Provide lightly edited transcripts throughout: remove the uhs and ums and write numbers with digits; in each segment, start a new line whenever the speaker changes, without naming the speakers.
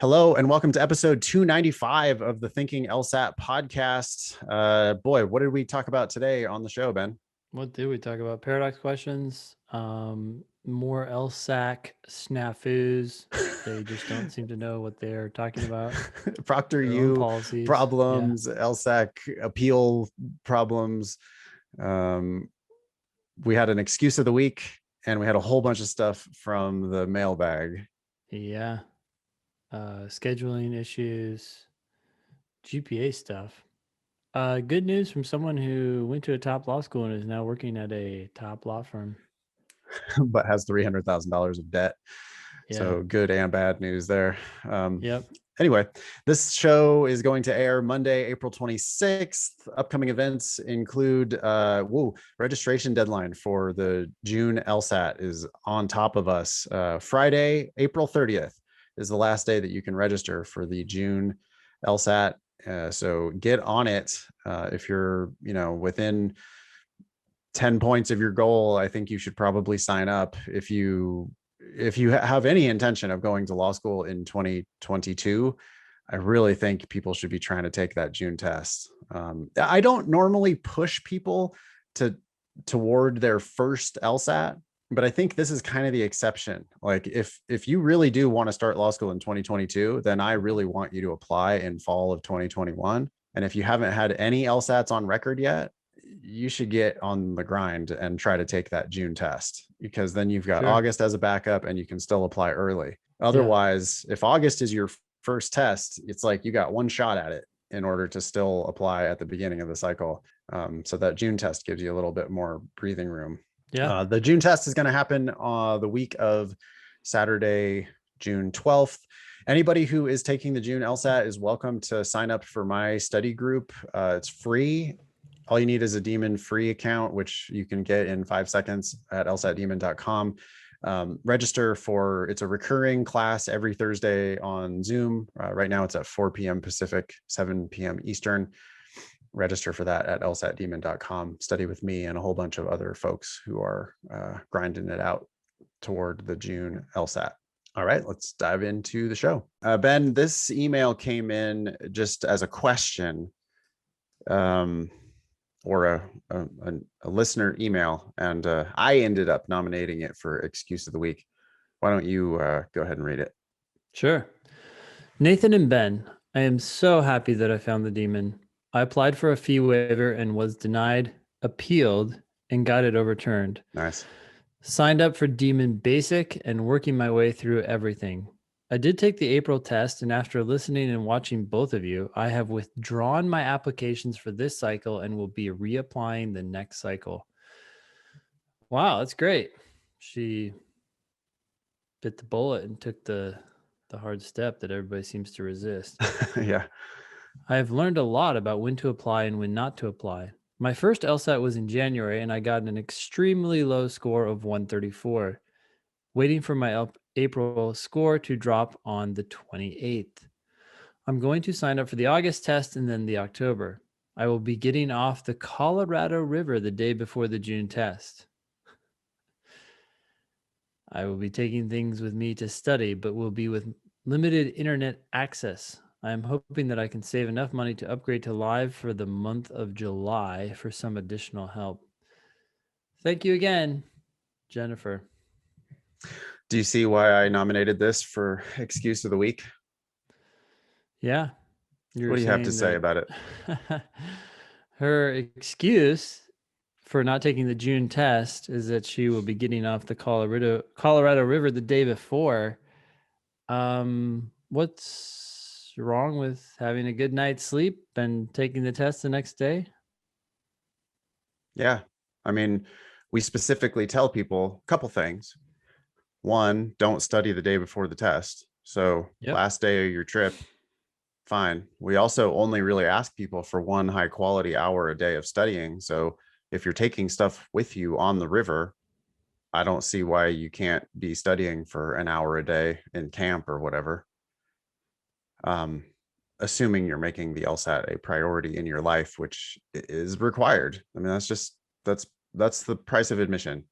Hello and welcome to episode 295 of the Thinking LSAT podcast. Boy, what did we talk about today on the show, Ben?
What did we talk about? Paradox questions, more LSAC snafus. They just don't seem to know what they're talking about. Their own
ProctorU
policies.
problems, LSAC appeal problems. We had an excuse of the week and we had a whole bunch of stuff from the mailbag.
Yeah. Scheduling issues, GPA stuff. Good news from someone who went to a top law school and is now working at a top law firm.
But has $300,000 of debt.
Yeah.
So good and bad news there.
Yep.
Anyway, this show is going to air Monday, April 26th. Upcoming events include registration deadline for the June LSAT is on top of us. Friday, April 30th is the last day that you can register for the June LSAT. So get on it. If you're, within 10 points of your goal, I think you should probably sign up. If you have any intention of going to law school in 2022, I really think people should be trying to take that June test. I don't normally push people toward their first LSAT, but I think this is kind of the exception. Like if you really do want to start law school in 2022, then I really want you to apply in fall of 2021. And if you haven't had any LSATs on record yet, you should get on the grind and try to take that June test, because then you've got August as a backup and you can still apply early. Otherwise, if August is your first test, it's like you got one shot at it in order to still apply at the beginning of the cycle. So that June test gives you a little bit more breathing room.
Yeah.
The June test is going to happen the week of Saturday, June 12th. Anybody who is taking the June LSAT is welcome to sign up for my study group. It's free. All you need is a Demon free account, which you can get in 5 seconds at lsatdemon.com. Register for, it's a recurring class every Thursday on Zoom. Right now it's at 4 p.m. Pacific, 7 p.m. Eastern. Register for that at lsatdemon.com. Study with me and a whole bunch of other folks who are grinding it out toward the June LSAT. All right, let's dive into the show. Ben, this email came in just as a question. Or a listener email, and I ended up nominating it for excuse of the week. Why don't you go ahead and read it?
Sure. Nathan and Ben, I am so happy that I found the Demon. I applied for a fee waiver and was denied, appealed, and got it overturned.
Nice.
Signed up for Demon Basic and working my way through everything. I did take the April test, and after listening and watching both of you, I have withdrawn my applications for this cycle and will be reapplying the next cycle. Wow, that's great. She bit the bullet and took the hard step that everybody seems to resist.
Yeah.
I have learned a lot about when to apply and when not to apply. My first LSAT was in January, and I got an extremely low score of 134. Waiting for my April score to drop on the 28th. I'm going to sign up for the August test and then the October. I will be getting off the Colorado River the day before the June test. I will be taking things with me to study, but will be with limited internet access. I am hoping that I can save enough money to upgrade to live for the month of July for some additional help. Thank you again, Jennifer.
Do you see why I nominated this for excuse of the week?
Yeah.
What do you have to say about it?
Her excuse for not taking the June test is that she will be getting off the Colorado River the day before. What's wrong with having a good night's sleep and taking the test the next day?
Yeah. I mean, we specifically tell people a couple things. One, don't study the day before the test. So last day of your trip, fine. We also only really ask people for one high quality hour a day of studying. So if you're taking stuff with you on the river, I don't see why you can't be studying for an hour a day in camp or whatever. Assuming you're making the LSAT a priority in your life, which is required. I mean, that's the price of admission.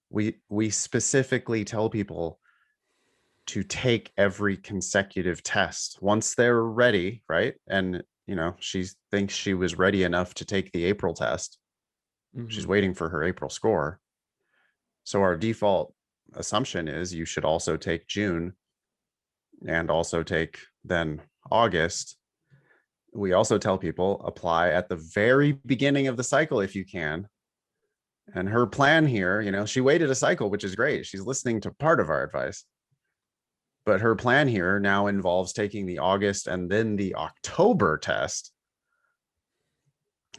We specifically tell people to take every consecutive test once they're ready, right? And, she thinks she was ready enough to take the April test. She's waiting for her April score. So our default assumption is you should also take June and also take then August. We also tell people apply at the very beginning of the cycle if you can. And her plan here, she waited a cycle, which is great. She's listening to part of our advice. But her plan here now involves taking the August and then the October test,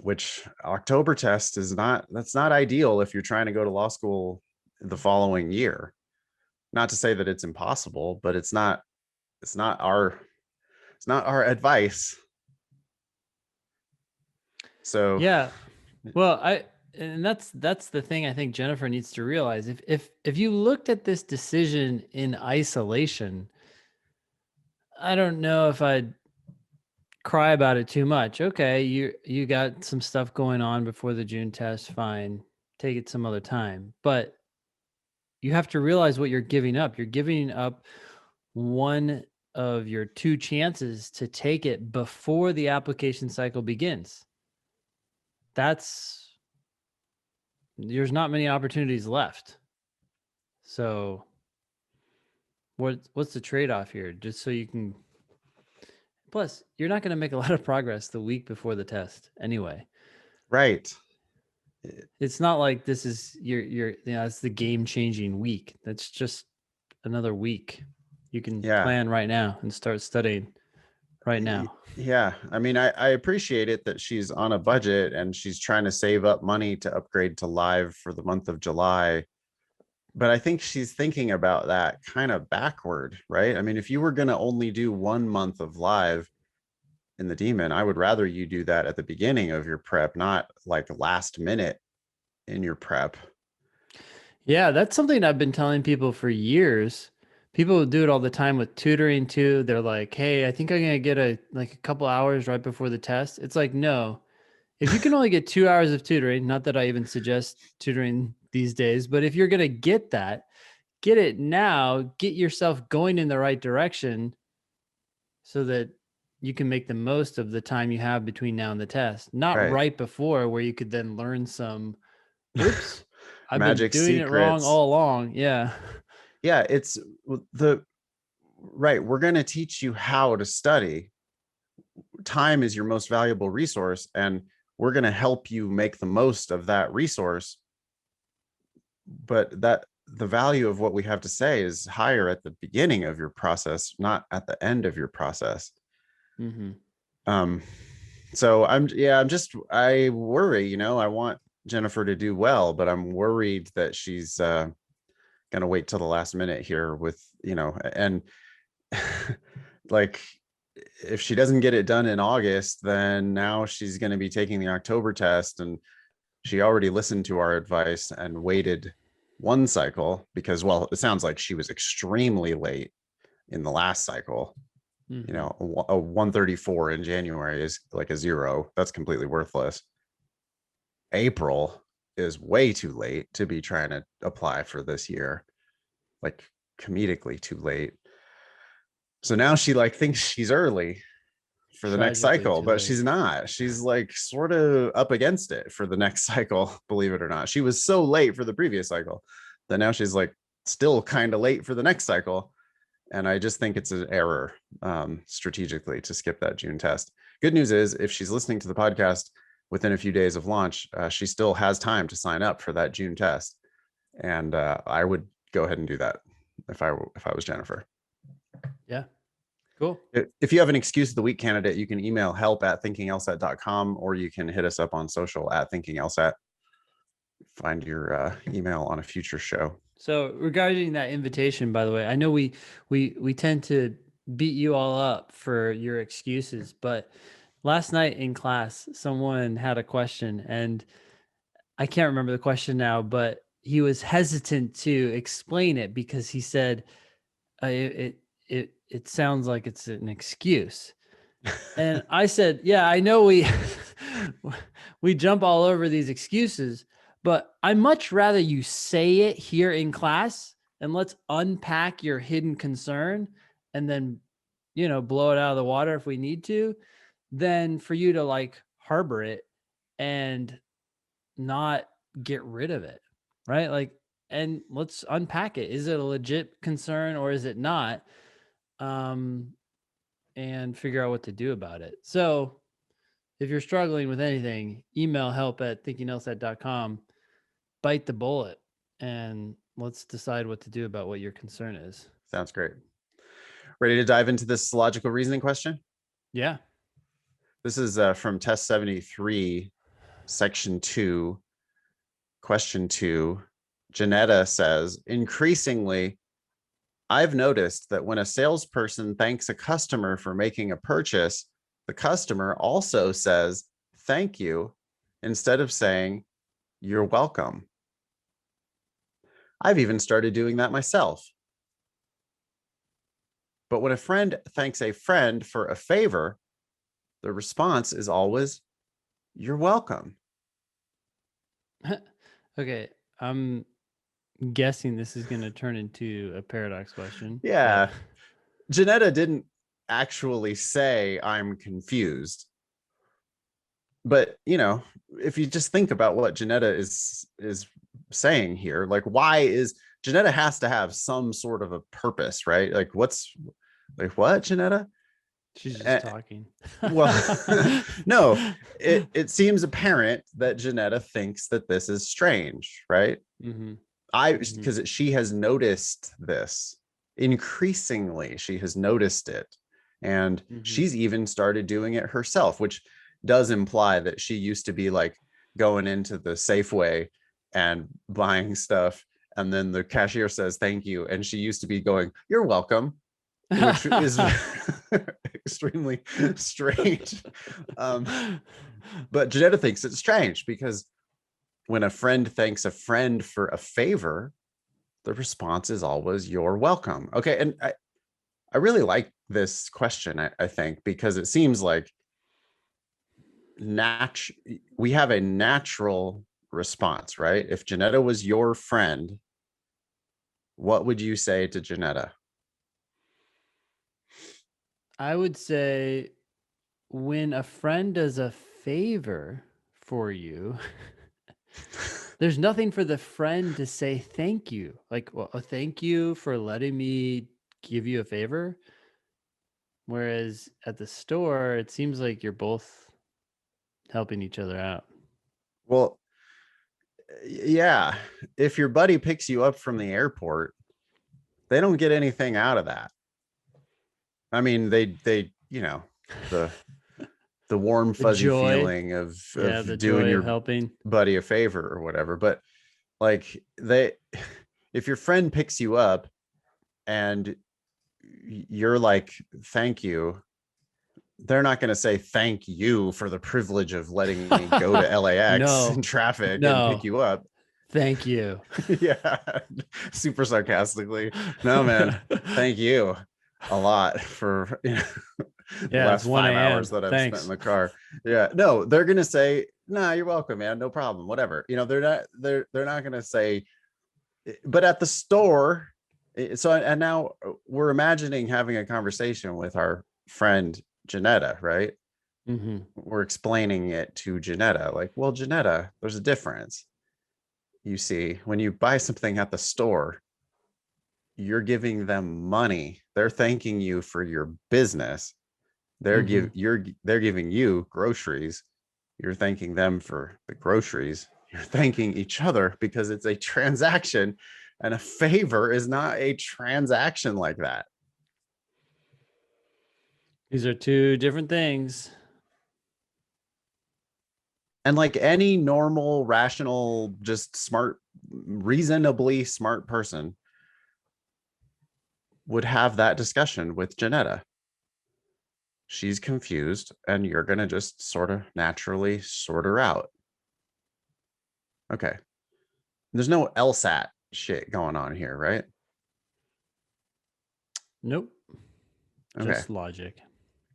which October test that's not ideal if you're trying to go to law school the following year. Not to say that it's impossible, but it's not our advice. So
yeah, well, and that's the thing I think Jennifer needs to realize. If you looked at this decision in isolation, I don't know if I'd cry about it too much. Okay, you got some stuff going on before the June test, fine. Take it some other time. But you have to realize what you're giving up. You're giving up one of your two chances to take it before the application cycle begins. There's not many opportunities left. So what's the trade-off here? Just so you can, plus you're not going to make a lot of progress the week before the test anyway.
Right.
It's not like this is it's the game-changing week. That's just another week. You can plan right now and start studying right now.
Yeah. I mean, I appreciate it that she's on a budget and she's trying to save up money to upgrade to live for the month of July. But I think she's thinking about that kind of backward, right? I mean, if you were going to only do 1 month of live in the Demon, I would rather you do that at the beginning of your prep, not like last minute in your prep.
Yeah, that's something I've been telling people for years. People do it all the time with tutoring too. They're like, hey, I think I'm going to get a couple hours right before the test. It's like, no, if you can only get 2 hours of tutoring, not that I even suggest tutoring these days, but if you're going to get that, get it now, get yourself going in the right direction so that you can make the most of the time you have between now and the test, not right before where you could then learn some, oops, I've
magic
been doing
secrets.
it wrong all along. Yeah.
Yeah. It's right. We're going to teach you how to study. Time is your most valuable resource, and we're going to help you make the most of that resource. But the value of what we have to say is higher at the beginning of your process, not at the end of your process. So I worry, I want Jennifer to do well, but I'm worried that she's going to wait till the last minute here with, and like, if she doesn't get it done in August, then now she's going to be taking the October test, and she already listened to our advice and waited one cycle because, well, it sounds like she was extremely late in the last cycle. A 134 in January is like a 0. That's completely worthless. April is way too late to be trying to apply for this year, like comedically too late. So now she thinks she's early for the next cycle, but she's not. She's sort of up against it for the next cycle, believe it or not. She was so late for the previous cycle that now she's still kind of late for the next cycle. And I just think it's an error strategically to skip that June test. Good news is, if she's listening to the podcast within a few days of launch, she still has time to sign up for that June test. And I would go ahead and do that if I was Jennifer.
Yeah. Cool.
If you have an excuse of the week candidate, you can email help@thinkinglsat.com, or you can hit us up on social @thinkinglsat. Find your email on a future show.
So regarding that invitation, by the way, I know we tend to beat you all up for your excuses, but last night in class, someone had a question, and I can't remember the question now, but he was hesitant to explain it because he said it sounds like it's an excuse. And I said, yeah, I know we jump all over these excuses, but I'd much rather you say it here in class and let's unpack your hidden concern and then, blow it out of the water if we need to, than for you to like harbor it and not get rid of it. Right. Like, and let's unpack it. Is it a legit concern or is it not? And figure out what to do about it. So if you're struggling with anything, email help@thinkinglsat.com, bite the bullet, and let's decide what to do about what your concern is.
Sounds great. Ready to dive into this logical reasoning question?
Yeah.
This is from test 73, section 2, question 2. Janetta says, increasingly, I've noticed that when a salesperson thanks a customer for making a purchase, the customer also says, thank you, instead of saying, you're welcome. I've even started doing that myself. But when a friend thanks a friend for a favor, the response is always, you're welcome.
Okay. I'm guessing this is going to turn into a paradox question.
Yeah. Janetta didn't actually say, I'm confused. But, if you just think about what Janetta is saying here, like, why is Janetta has to have some sort of a purpose, right? Like, what, Janetta?
She's just talking.
Well, no, it seems apparent that Janetta thinks that this is strange, right?
Mm-hmm.
Because she has noticed this. Increasingly, she has noticed it. And she's even started doing it herself, which does imply that she used to be like going into the Safeway and buying stuff. And then the cashier says, thank you. And she used to be going, you're welcome, which is extremely strange. But Janetta thinks it's strange because when a friend thanks a friend for a favor, the response is always, you're welcome. Okay. And I really like this question, I think, because it seems like we have a natural response, right? If Janetta was your friend, what would you say to Janetta?
I would say when a friend does a favor for you, there's nothing for the friend to say thank you. Like, well, thank you for letting me give you a favor. Whereas at the store, it seems like you're both helping each other out.
Well, yeah. If your buddy picks you up from the airport, they don't get anything out of that. I mean, they the warm, fuzzy feeling of doing your
helping
buddy a favor or whatever. But like if your friend picks you up and you're like, thank you, they're not going to say thank you for the privilege of letting me go to LAX in traffic and pick you up.
Thank you.
Yeah. Super sarcastically. No, man. Thank you a lot for the last 5 hours that I've spent in the car. Yeah. No, they're going to say, nah, you're welcome, man. No problem. Whatever. They're not going to say, but at the store. So, and now we're imagining having a conversation with our friend Janetta, right? We're explaining it to Janetta, like, well, Janetta, there's a difference. You see, when you buy something at the store, you're giving them money. They're thanking you for your business. They're giving you groceries. You're thanking them for the groceries. You're thanking each other because it's a transaction, and a favor is not a transaction like that.
These are two different things.
And like any normal, rational, just smart, reasonably smart person would have that discussion with Janetta. She's confused, and you're going to just sort of naturally sort her out. Okay. There's no LSAT shit going on here, right?
Nope. Okay. Just logic.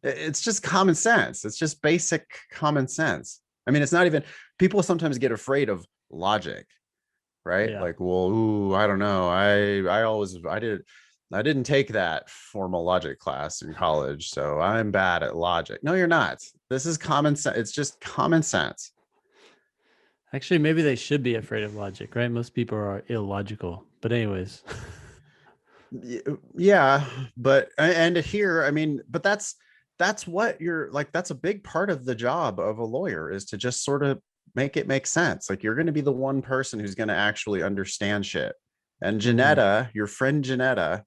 It's just common sense. It's just basic common sense. I mean, it's not even, people sometimes get afraid of logic. right?
Yeah.
Like, well, ooh, I don't know. I didn't take that formal logic class in college, so I'm bad at logic. No, you're not. This is common sense. It's just common sense.
Actually, maybe they should be afraid of logic, right? Most people are illogical. But anyways.
Yeah, but and here, I mean, but that's what you're like, that's a big part of the job of a lawyer, is to just sort of make it make sense. Like, you're going to be the one person who's going to actually understand shit. And
Mhm.
Janetta, your friend Janetta,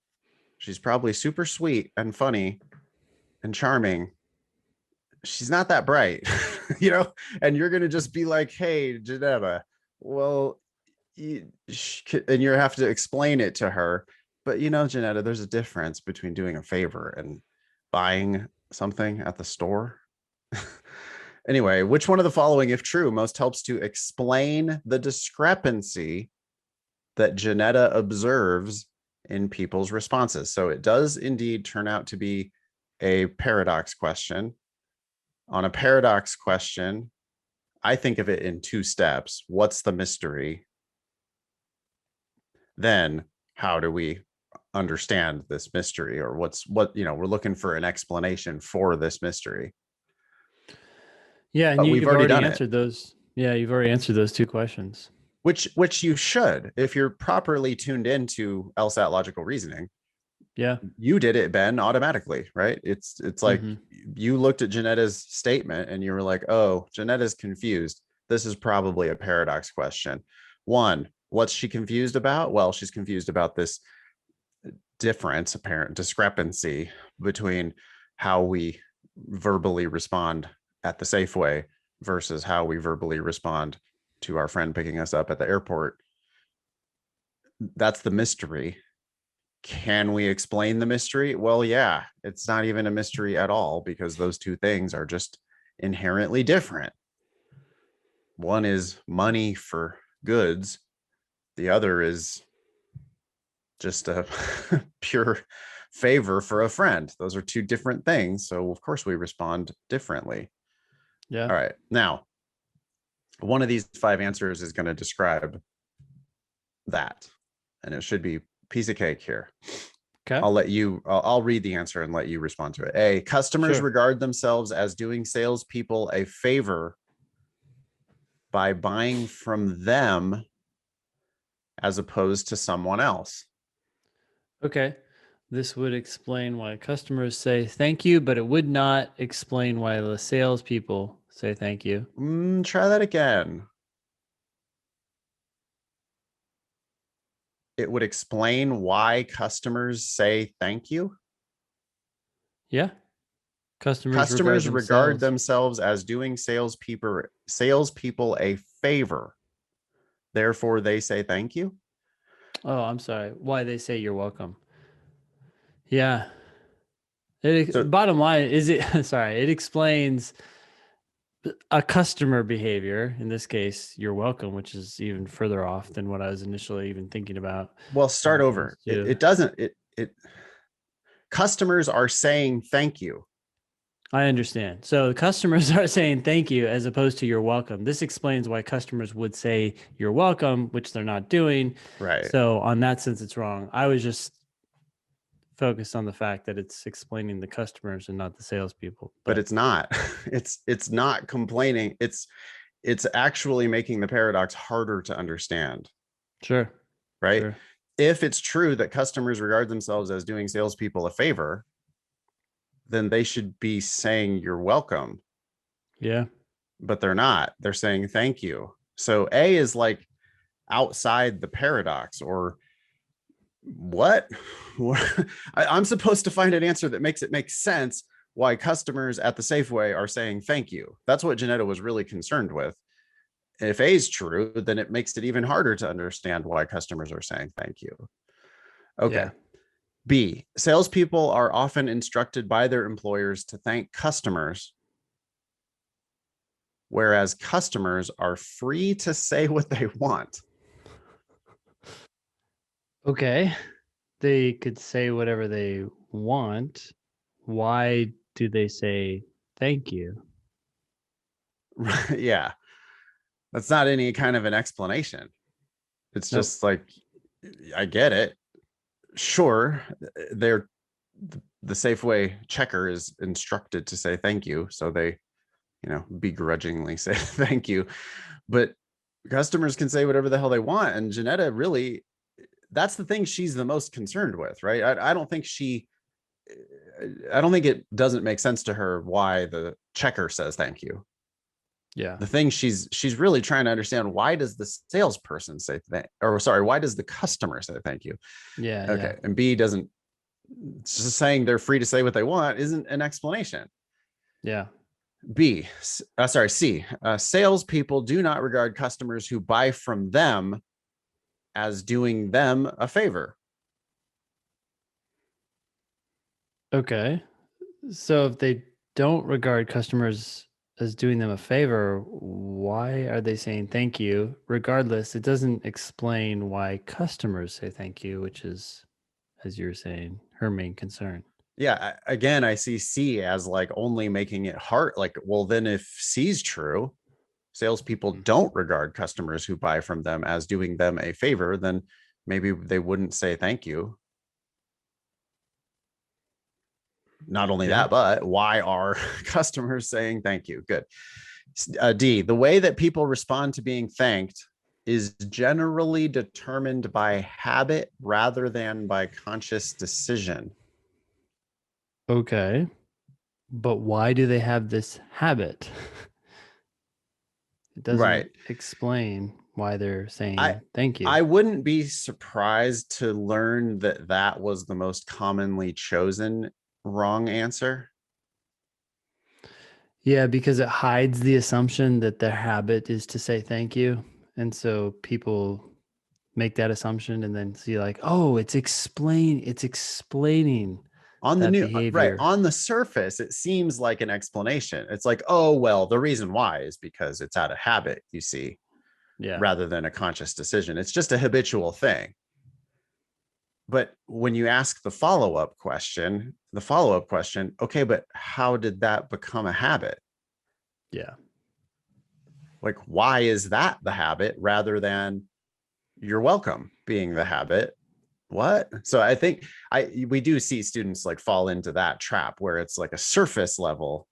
she's probably super sweet and funny and charming. She's not that bright, you know, and you're going to just be like, hey, Janetta, well, and you have to explain it to her. But Janetta, there's a difference between doing a favor and buying something at the store. Anyway, which one of the following, if true, most helps to explain the discrepancy that Janetta observes in people's responses? So it does indeed turn out to be a paradox question. On a paradox question, I think of it in two steps. What's the mystery? Then how do we understand this mystery, or we're looking for an explanation for this mystery,
Yeah, and
but we've
you've
already
already
done it,
answered those. Yeah, you've already answered those two questions.
which you should. If you're properly tuned into LSAT logical reasoning,
Yeah.
you did it, Ben, automatically, right? It's like
Mhm.
you looked at Janetta's statement and you were like, oh, Janetta's confused. This is probably a paradox question. One, what's she confused about? Well, she's confused about this difference, apparent discrepancy between how we verbally respond at the Safeway versus how we verbally respond to our friend picking us up at the airport. That's the mystery. Can we explain the mystery? Well, yeah, it's not even a mystery at all, because those two things are just inherently different. One is money for goods, the other is just a pure favor for a friend. Those are two different things. So, of course, we respond differently.
Yeah.
All right. Now, one of these five answers is going to describe that, and it should be piece of cake here.
Okay.
I'll read the answer and let you respond to it. A, customers
Sure.
regard themselves as doing salespeople a favor by buying from them as opposed to someone else.
Okay. This would explain why customers say thank you, but it would not explain why the salespeople say thank you.
Try that again. It would explain why customers say thank you.
Yeah.
Customers regard themselves as doing salespeople a favor. Therefore, they say thank you.
Oh, I'm sorry. Why they say you're welcome. Yeah.
So,
Bottom line is it sorry, it explains a customer behavior, in this case, you're welcome, which is even further off than what I was initially even thinking about
well,
when
start
it comes
over.
to.
It doesn't. It customers are saying thank you.
I understand. So customers are saying thank you as opposed to you're welcome. This explains why customers would say you're welcome, which they're not doing.
Right.
So on that sense, it's wrong. I was just focused on the fact that it's explaining the customers and not the salespeople.
But
But
it's not. It's not complaining. It's actually making the paradox harder to understand.
sure,
Right.
sure.
If it's true that customers regard themselves as doing salespeople a favor, then they should be saying you're welcome,
Yeah.
but they're not. They're saying thank you. So A is like outside the paradox, or what? I'm supposed to find an answer that makes it make sense why customers at the Safeway are saying thank you. That's what Janetta was really concerned with. If A is true, then it makes it even harder to understand why customers are saying thank you. Okay.
Yeah.
B, salespeople are often instructed by their employers to thank customers, whereas customers are free to say what they want.
Okay. They could say whatever they want. Why do they say thank you?
Yeah, that's not any kind of an explanation. It's
Nope.
just like, I get it. Sure, they're the Safeway checker is instructed to say thank you, so they, begrudgingly say thank you. But customers can say whatever the hell they want, and Janetta really, that's the thing she's the most concerned with, right? I don't think it doesn't make sense to her why the checker says thank you.
Yeah.
The thing she's really trying to understand, why does the salesperson say why does the customer say thank you?
Yeah.
Okay.
Yeah.
And B doesn't, just saying they're free to say what they want isn't an explanation.
Yeah.
C, salespeople do not regard customers who buy from them as doing them a favor.
Okay. So if they don't regard customers as doing them a favor, why are they saying thank you? Regardless, it doesn't explain why customers say thank you, which is, as you're saying, her main concern.
Yeah. Again, I see C as like only making it hard. Like, well, then if C's true, salespeople don't regard customers who buy from them as doing them a favor, then maybe they wouldn't say thank you. Not only
Yeah.
that, but why are customers saying thank you? Good. D, the way that people respond to being thanked is generally determined by habit rather than by conscious decision.
Okay. But why do they have this habit? It doesn't
Right.
explain why they're
I
saying thank you.
I wouldn't be surprised to learn that that was the most commonly chosen wrong answer.
Yeah, because it hides the assumption that their habit is to say thank you. And so people make that assumption and then see like, oh, it's explaining
On the
that
new right,
behavior.
on the surface it seems like an explanation. It's like, oh well, the reason why is because it's out of habit, you see,
Yeah.
rather than a conscious decision. It's just a habitual thing. But when you ask the follow-up question, okay, but how did that become a habit?
Yeah.
Like, why is that the habit rather than you're welcome being the habit? What? So I think we do see students like fall into that trap where it's like a surface level,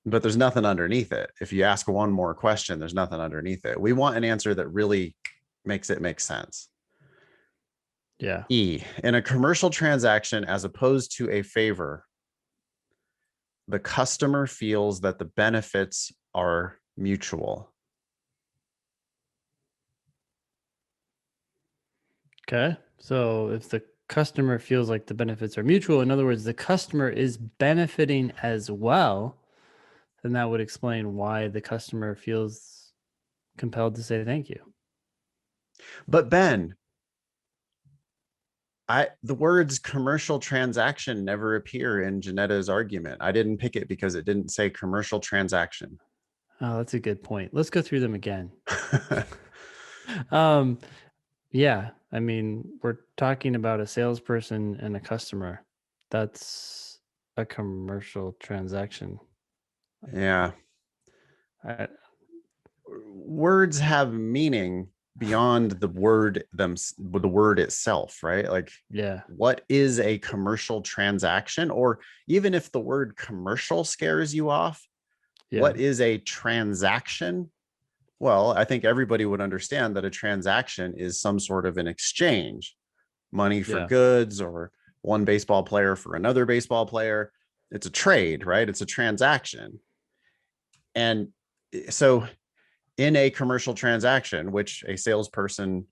but there's nothing underneath it. If you ask one more question, there's nothing underneath it. We want an answer that really makes it make sense.
Yeah.
E, in a commercial transaction, as opposed to a favor, the customer feels that the benefits are mutual.
Okay. So if the customer feels like the benefits are mutual, in other words, the customer is benefiting as well, then that would explain why the customer feels compelled to say thank you.
But Ben, the words commercial transaction never appear in Janetta's argument. I didn't pick it because it didn't say commercial transaction.
Oh, that's a good point. Let's go through them again. um, yeah, I mean, we're talking about a salesperson and a customer. That's a commercial transaction.
Yeah.
I,
Words have meaning beyond the word itself, right? Like,
yeah,
what is a commercial transaction? Or even if the word commercial scares you off,
yeah,
what is a transaction? Well, I think everybody would understand that a transaction is some sort of an exchange, money for
yeah,
goods, or one baseball player for another baseball player. It's a trade, right? It's a transaction. And so in a commercial transaction, which a salesperson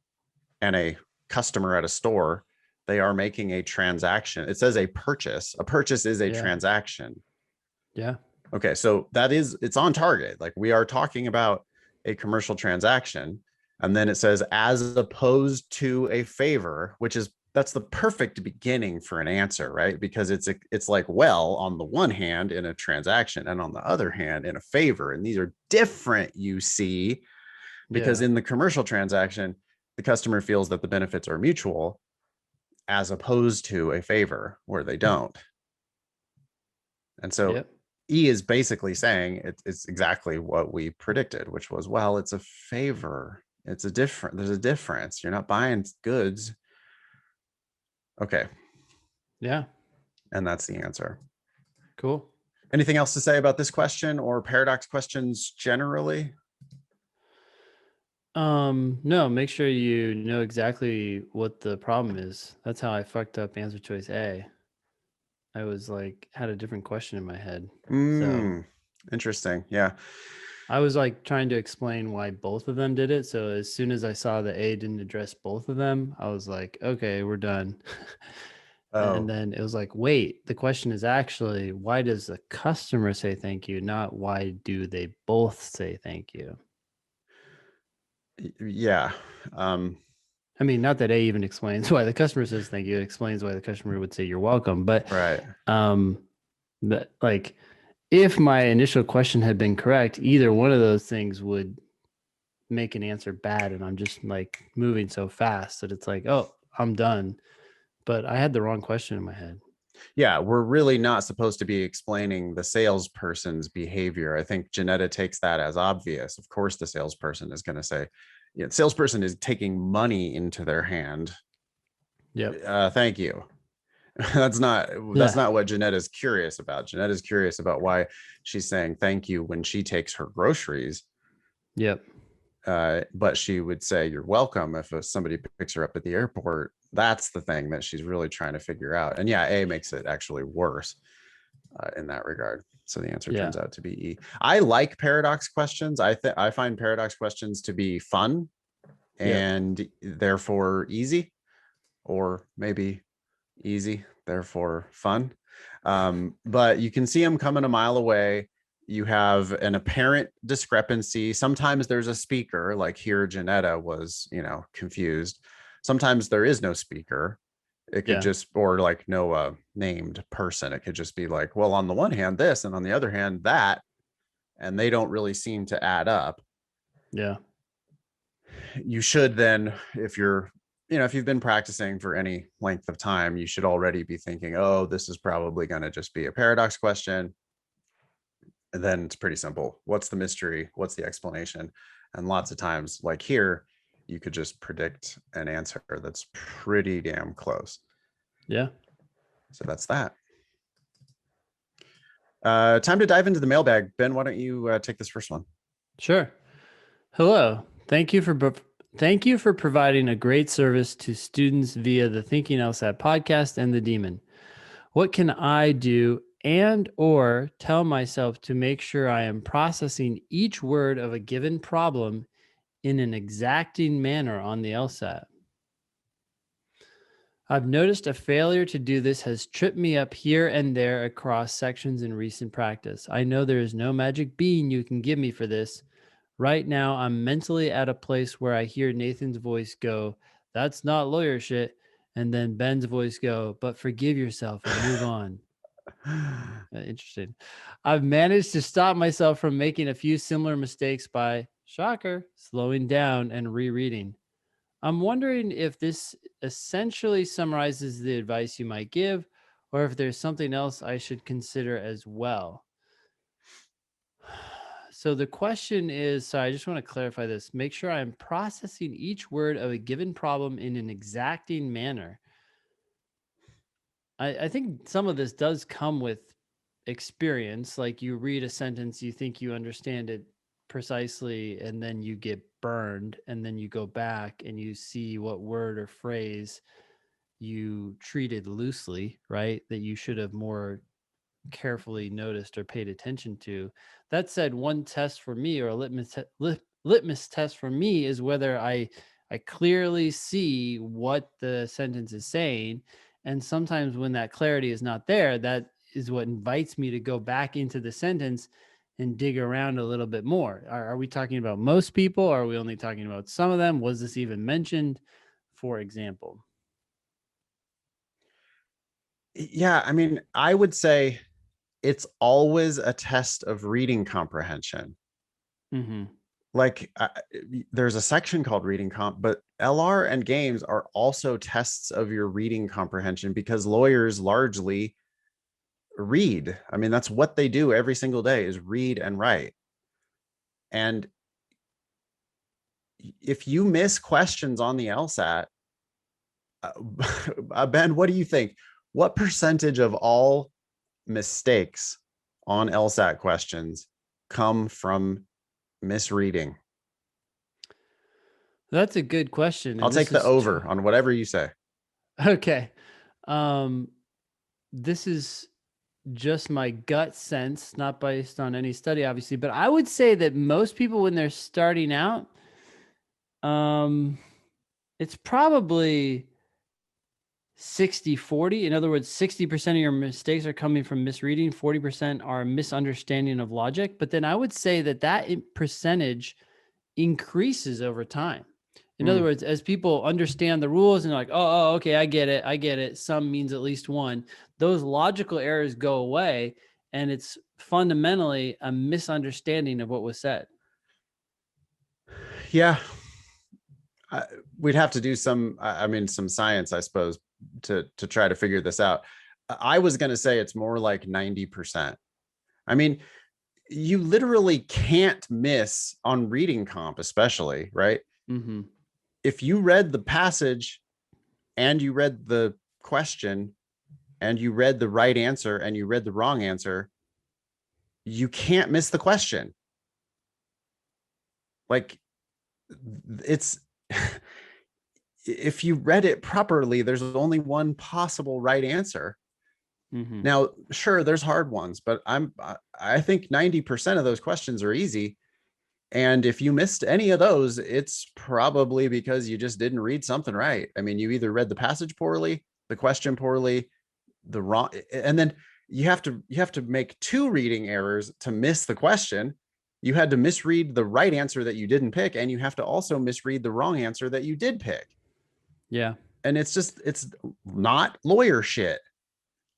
and a customer at a store, they are making a transaction. It says a purchase. A purchase is a
yeah,
transaction.
yeah,
Okay, so it's on target. Like, we are talking about a commercial transaction. And then it says, as opposed to a favor, that's the perfect beginning for an answer, right? Because it's like, well, on the one hand, in a transaction, and on the other hand, in a favor. And these are different, you see, because
yeah.
in the commercial transaction, the customer feels that the benefits are mutual, as opposed to a favor where they don't. And so
Yep.
E is basically saying it's exactly what we predicted, which was, well, it's a favor. There's a difference. You're not buying goods. Okay.
Yeah.
And that's the answer.
Cool.
Anything else to say about this question or paradox questions generally?
No, make sure you know exactly what the problem is. That's how I fucked up answer choice A. I was like, had a different question in my head. So
Interesting. Yeah.
I was like trying to explain why both of them did it. So as soon as I saw that A didn't address both of them, I was like, okay, we're done. And
Oh,
then it was like, wait, the question is actually, why does the customer say thank you, not why do they both say thank you?
yeah.
I mean, not that A even explains why the customer says thank you. It explains why the customer would say you're welcome. But
Right.
that like if my initial question had been correct, either one of those things would make an answer bad. And I'm just like moving so fast that it's like, oh, I'm done. But I had the wrong question in my head.
Yeah, we're really not supposed to be explaining the salesperson's behavior. I think Janetta takes that as obvious. Of course, the salesperson is going to say, the salesperson is taking money into their hand.
Yep.
Thank you. that's not what Janetta's curious about. Janetta's curious about why she's saying thank you when she takes her groceries.
Yep.
But she would say you're welcome if somebody picks her up at the airport. That's the thing that she's really trying to figure out. And yeah, A makes it actually worse in that regard. So the answer turns out to be E. I like paradox questions. I find paradox questions to be fun and therefore easy, or maybe easy, therefore fun. But you can see them coming a mile away. You have an apparent discrepancy. Sometimes there's a speaker, like here, Janetta was, confused. Sometimes there is no speaker. It could just, or like no named person. It could just be like, well, on the one hand, this, and on the other hand, that. And they don't really seem to add up.
Yeah.
You should then, if you've been practicing for any length of time, you should already be thinking, oh, this is probably going to just be a paradox question. And then it's pretty simple. What's the mystery? What's the explanation? And lots of times, like here, you could just predict an answer that's pretty damn close.
Yeah.
So that's that. Time to dive into the mailbag. Ben, why don't you take this first one?
Sure. Hello. Thank you for providing a great service to students via the Thinking LSAT podcast and the Demon. What can I do and or tell myself to make sure I am processing each word of a given problem in an exacting manner on the LSAT? I've noticed a failure to do this has tripped me up here and there across sections in recent practice. I know there is no magic bean you can give me for this. Right now, I'm mentally at a place where I hear Nathan's voice go, "That's not lawyer shit." And then Ben's voice go, "But forgive yourself and move on." Interesting. I've managed to stop myself from making a few similar mistakes by, shocker, slowing down and rereading. I'm wondering if this essentially summarizes the advice you might give, or if there's something else I should consider as well. So the question is, so I just want to clarify this. Make sure I'm processing each word of a given problem in an exacting manner. I think some of this does come with experience. Like you read a sentence, you think you understand it precisely, and then you get burned, and then you go back and you see what word or phrase you treated loosely, right? That you should have more carefully noticed or paid attention to. That said, one test for me, or a litmus test for me, is whether I clearly see what the sentence is saying. And sometimes when that clarity is not there, that is what invites me to go back into the sentence and dig around a little bit more. Are we talking about most people? Or are we only talking about some of them? Was this even mentioned, for example?
Yeah, I mean, I would say it's always a test of reading comprehension.
Mm-hmm.
Like there's a section called reading comp, but LR and games are also tests of your reading comprehension because lawyers largely read. I mean, that's what they do every single day is read and write. And if you miss questions on the LSAT, Ben, what do you think? What percentage of all mistakes on LSAT questions come from misreading?
That's a good question.
I'll
And
take
this
the
is
over on whatever you say.
okay. Um, this is just my gut sense, not based on any study, obviously, but I would say that most people, when they're starting out, it's probably 60-40. In other words, 60% of your mistakes are coming from misreading, 40% are misunderstanding of logic. But then I would say that percentage increases over time. In other words, as people understand the rules and like, okay, I get it. Some means at least one. Those logical errors go away, and it's fundamentally a misunderstanding of what was said.
Yeah. We'd have to do some, I mean, some science, I suppose, to try to figure this out. I was going to say it's more like 90%. I mean, you literally can't miss on reading comp, especially, right?
Mm-hmm.
If you read the passage and you read the question and you read the right answer and you read the wrong answer, you can't miss the question. Like, it's if you read it properly, there's only one possible right answer.
Mm-hmm.
Now, sure, there's hard ones, but I think 90% of those questions are easy. And if you missed any of those, it's probably because you just didn't read something right. I mean, you either read the passage poorly, the question poorly, the wrong, and then you have to make two reading errors to miss the question. You had to misread the right answer that you didn't pick, and you have to also misread the wrong answer that you did pick.
Yeah.
And it's not lawyer shit.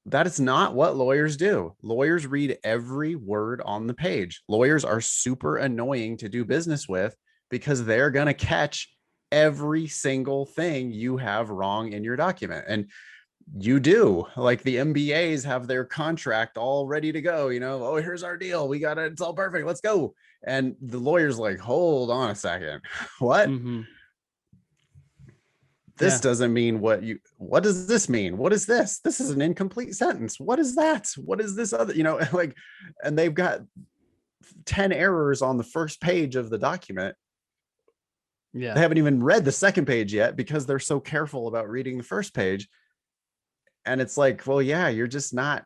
That is not what lawyers do. Lawyers read every word on the page. Lawyers are super annoying to do business with because they're going to catch every single thing you have wrong in your document. And you do. Like the MBAs have their contract all ready to go, oh, here's our deal. We got it. It's all perfect. Let's go. And the lawyer's like, hold on a second. What?
Mm-hmm.
This doesn't mean what does this mean? What is this? This is an incomplete sentence. What is that? What is this other, like, and they've got 10 errors on the first page of the document.
Yeah.
They haven't even read the second page yet because they're so careful about reading the first page. And it's like, well, yeah, you're just not,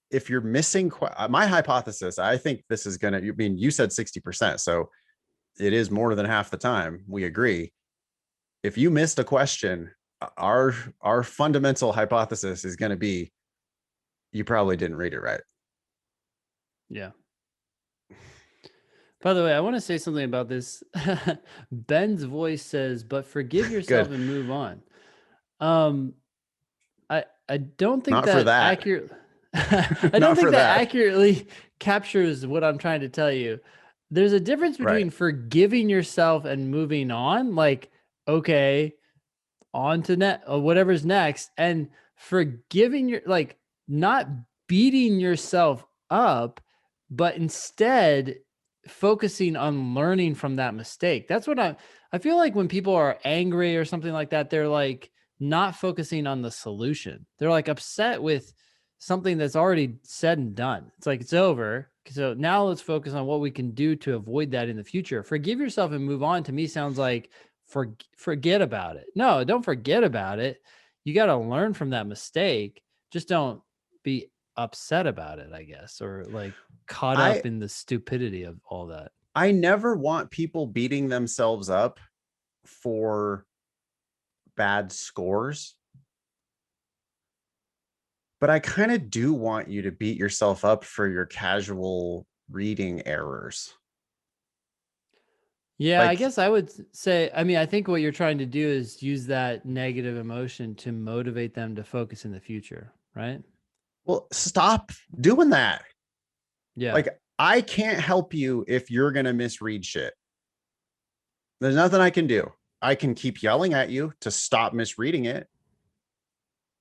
if you're missing my hypothesis, I think this is gonna, you said 60%, so it is more than half the time. We agree. If you missed a question, our fundamental hypothesis is going to be you probably didn't read it right.
Yeah. By the way, I want to say something about this. Ben's voice says, "But forgive yourself and move on." I don't think
Not for
that
that.
accurate. I don't think that accurately captures what I'm trying to tell you. There's a difference between forgiving yourself and moving on. Like, okay, on to whatever's next, and forgiving like not beating yourself up, but instead focusing on learning from that mistake. That's what I feel like when people are angry or something like that, they're like not focusing on the solution. They're like upset with something that's already said and done. It's like, it's over. So now let's focus on what we can do to avoid that in the future. Forgive yourself and move on, to me, sounds like forget about it. No, don't forget about it. You got to learn from that mistake. Just don't be upset about it, I guess, or like caught up in the stupidity of all that.
I never want people beating themselves up for bad scores, but I kind of do want you to beat yourself up for your casual reading errors.
Yeah, I guess I would say, I mean, I think what you're trying to do is use that negative emotion to motivate them to focus in the future, right?
Well, stop doing that.
Yeah.
Like, I can't help you if you're going to misread shit. There's nothing I can do. I can keep yelling at you to stop misreading it.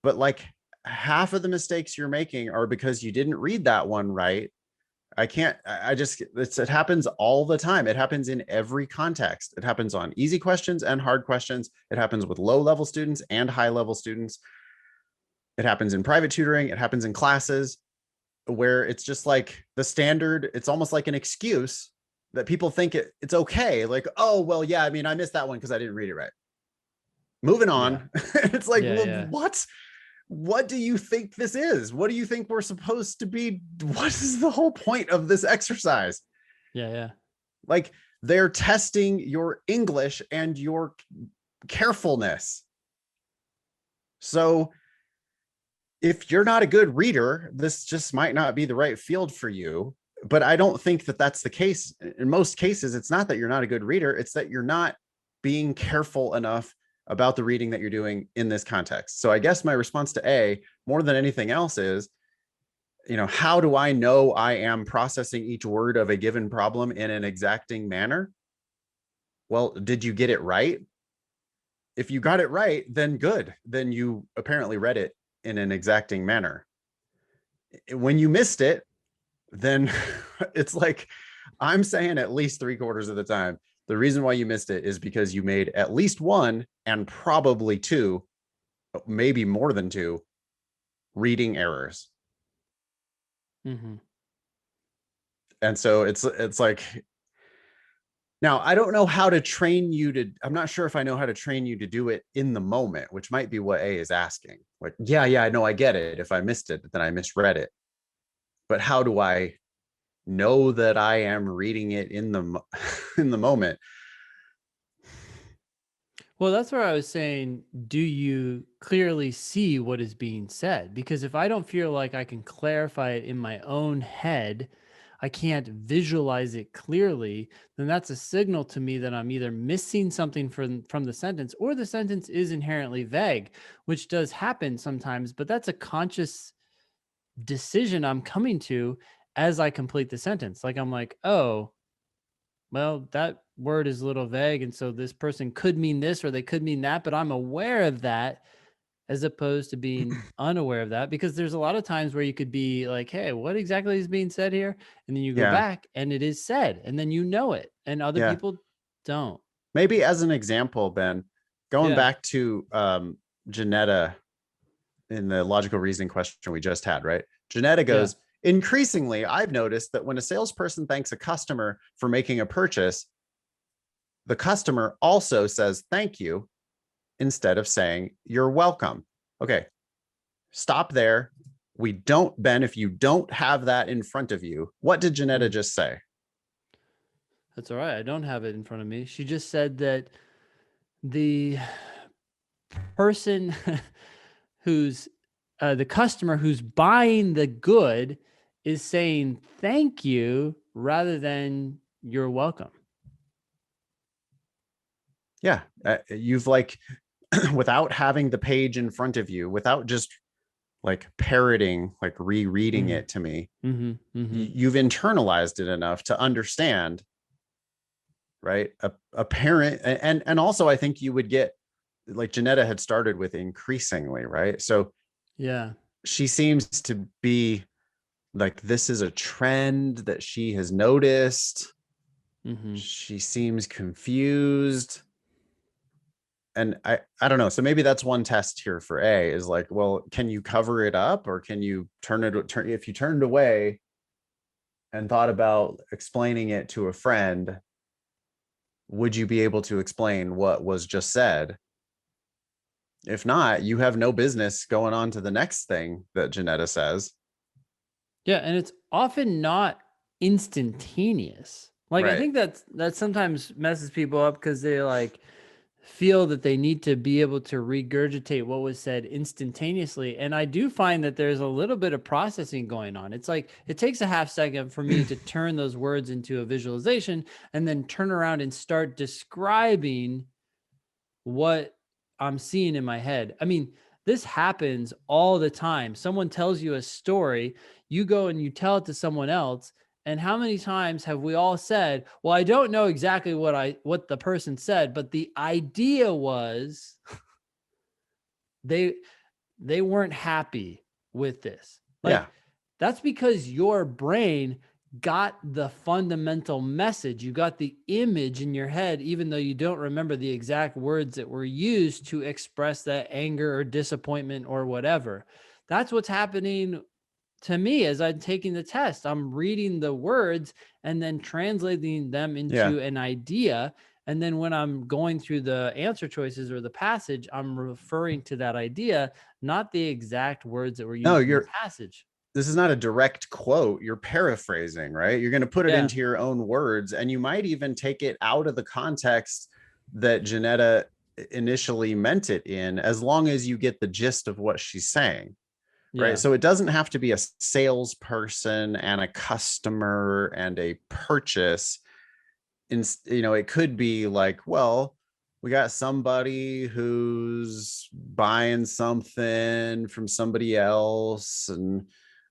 But like half of the mistakes you're making are because you didn't read that one right. I can't, I just, it happens all the time. It happens in every context. It happens on easy questions and hard questions. It happens with low level students and high level students. It happens in private tutoring. It happens in classes where it's just like the standard, it's almost like an excuse that people think it's okay. Like, oh, well, yeah, I mean, I missed that one because I didn't read it right. Moving
Yeah.
on. It's like,
Yeah.
well,
Yeah.
what do you think this is? What do you think we're supposed to be? What is the whole point of this exercise?
Yeah. Yeah.
Like, they're testing your English and your carefulness. So if you're not a good reader, this just might not be the right field for you. But I don't think that that's the case. In most cases, it's not that you're not a good reader, it's that you're not being careful enough about the reading that you're doing in this context. So I guess my response to A, more than anything else, is, how do I know I am processing each word of a given problem in an exacting manner? Well, did you get it right? If you got it right, then good. Then you apparently read it in an exacting manner. When you missed it, then it's like, I'm saying at least 3/4 of the time, the reason why you missed it is because you made at least one and probably two, maybe more than two, reading errors.
Mm-hmm.
And so it's like, now I don't know how to train you to, I'm not sure if I know how to train you to do it in the moment, which might be what A is asking. Like, yeah, I know, I get it. If I missed it, then I misread it. But how do I know that I am reading it in the in the moment?
Well, that's where I was saying, do you clearly see what is being said? Because if I don't feel like I can clarify it in my own head, I can't visualize it clearly, then that's a signal to me that I'm either missing something from the sentence, or the sentence is inherently vague, which does happen sometimes, but that's a conscious decision I'm coming to as I complete the sentence. Like, I'm like, oh, well, that word is a little vague. And so this person could mean this or they could mean that, but I'm aware of that as opposed to being unaware of that, because there's a lot of times where you could be like, hey, what exactly is being said here? And then you go
Yeah.
back and it is said, and then you know it, and other
Yeah.
people don't.
Maybe as an example, Ben, going
Yeah.
back to Janetta in the logical reasoning question we just had, right? Janetta
Yeah.
goes, increasingly, I've noticed that when a salesperson thanks a customer for making a purchase, the customer also says thank you instead of saying you're welcome. Okay, stop there. We don't, Ben, if you don't have that in front of you, what did Janetta just say?
That's all right. I don't have it in front of me. She just said that the person who's the customer who's buying the good is saying thank you rather than you're welcome.
Yeah, you've like, without having the page in front of you, without just like parroting, like rereading it to me, you've internalized it enough to understand, right? A parent, and also I think you would get, like Janetta had started with increasingly, right? So
Yeah.
she seems to be like, this is a trend that she has noticed. She seems confused. And I don't know. So maybe that's one test here for A, is like, well, can you cover it up, or can you turn if you turned away and thought about explaining it to a friend, would you be able to explain what was just said? If not, you have no business going on to the next thing that Janetta says.
Yeah, and it's often not instantaneous. Like, I
Right.
think that sometimes messes people up because they like feel that they need to be able to regurgitate what was said instantaneously. And I do find that there's a little bit of processing going on. It's like it takes a half second for me to turn those words into a visualization and then turn around and start describing what I'm seeing in my head. I mean, this happens all the time. Someone tells you a story, you go and you tell it to someone else. And how many times have we all said, well, I don't know exactly what the person said, but the idea was they weren't happy with this.
Yeah.
Like, that's because your brain got the fundamental message. You got the image in your head, even though you don't remember the exact words that were used to express that anger or disappointment or whatever. That's what's happening to me as I'm taking the test. I'm reading the words and then translating them into an idea. And then when I'm going through the answer choices or the passage, I'm referring to that idea, not the exact words that were used in the passage.
This is not a direct quote. You're paraphrasing, right? You're going to put it into your own words, and you might even take it out of the context that Janetta initially meant it in, as long as you get the gist of what she's saying. Right. So it doesn't have to be a salesperson and a customer and a purchase. It could be like, well, we got somebody who's buying something from somebody else, and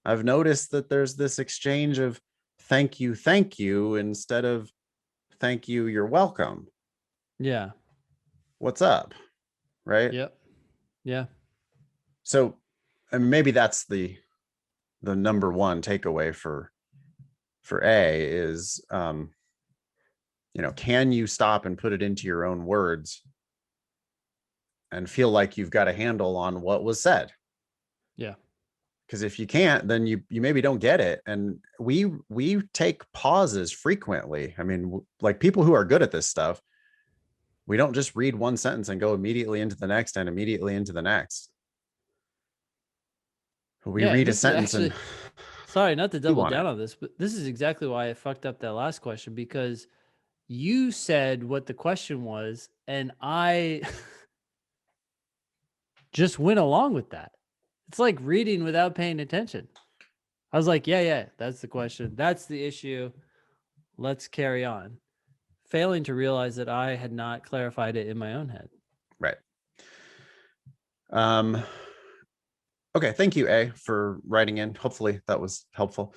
I've noticed that there's this exchange of thank you instead of thank you, you're welcome.
Yeah.
What's up? Right.
Yep. Yeah.
So, I mean, maybe that's the number one takeaway for A is, can you stop and put it into your own words and feel like you've got a handle on what was said?
Yeah.
Because if you can't, then you maybe don't get it. And we take pauses frequently. I mean, like people who are good at this stuff, we don't just read one sentence and go immediately into the next and immediately into the next. We read a sentence and
sorry, not to double down on this, but this is exactly why I fucked up that last question, because you said what the question was, and I just went along with that. It's like reading without paying attention. I was like, yeah, that's the question. That's the issue. Let's carry on. Failing to realize that I had not clarified it in my own head.
Right. Okay. Thank you, A, for writing in. Hopefully that was helpful.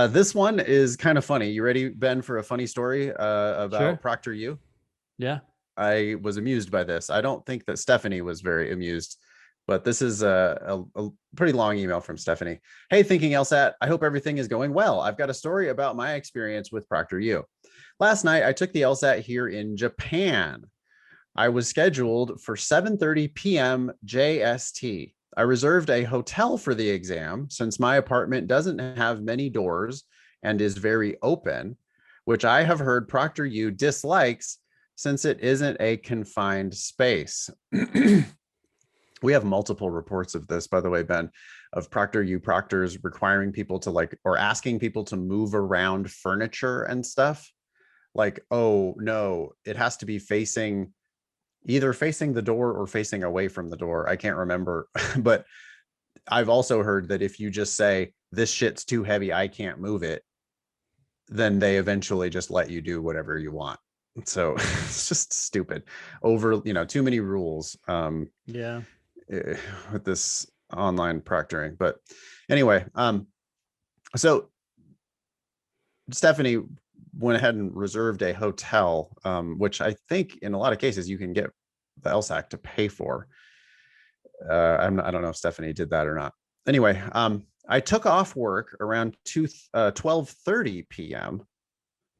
This one is kind of funny. You ready, Ben, for a funny story about ProctorU?
Yeah.
I was amused by this. I don't think that Stephanie was very amused, but this is a pretty long email from Stephanie. Hey, Thinking LSAT, I hope everything is going well. I've got a story about my experience with ProctorU. Last night, I took the LSAT here in Japan. I was scheduled for 7:30 p.m. JST. I reserved a hotel for the exam since my apartment doesn't have many doors and is very open, which I have heard ProctorU dislikes since it isn't a confined space. We have multiple reports of this, by the way, Ben, of ProctorU proctors requiring people to or asking people to move around furniture and stuff. Like, oh no, it has to be either facing the door or facing away from the door. I can't remember, but I've also heard that if you just say, this shit's too heavy, I can't move it, then they eventually just let you do whatever you want. So it's just stupid. Too many rules.
Yeah.
With this online proctoring. But anyway, so Stephanie went ahead and reserved a hotel, which I think in a lot of cases you can get the LSAC to pay for. I don't know if Stephanie did that or not. Anyway, I took off work around 12:30 p.m.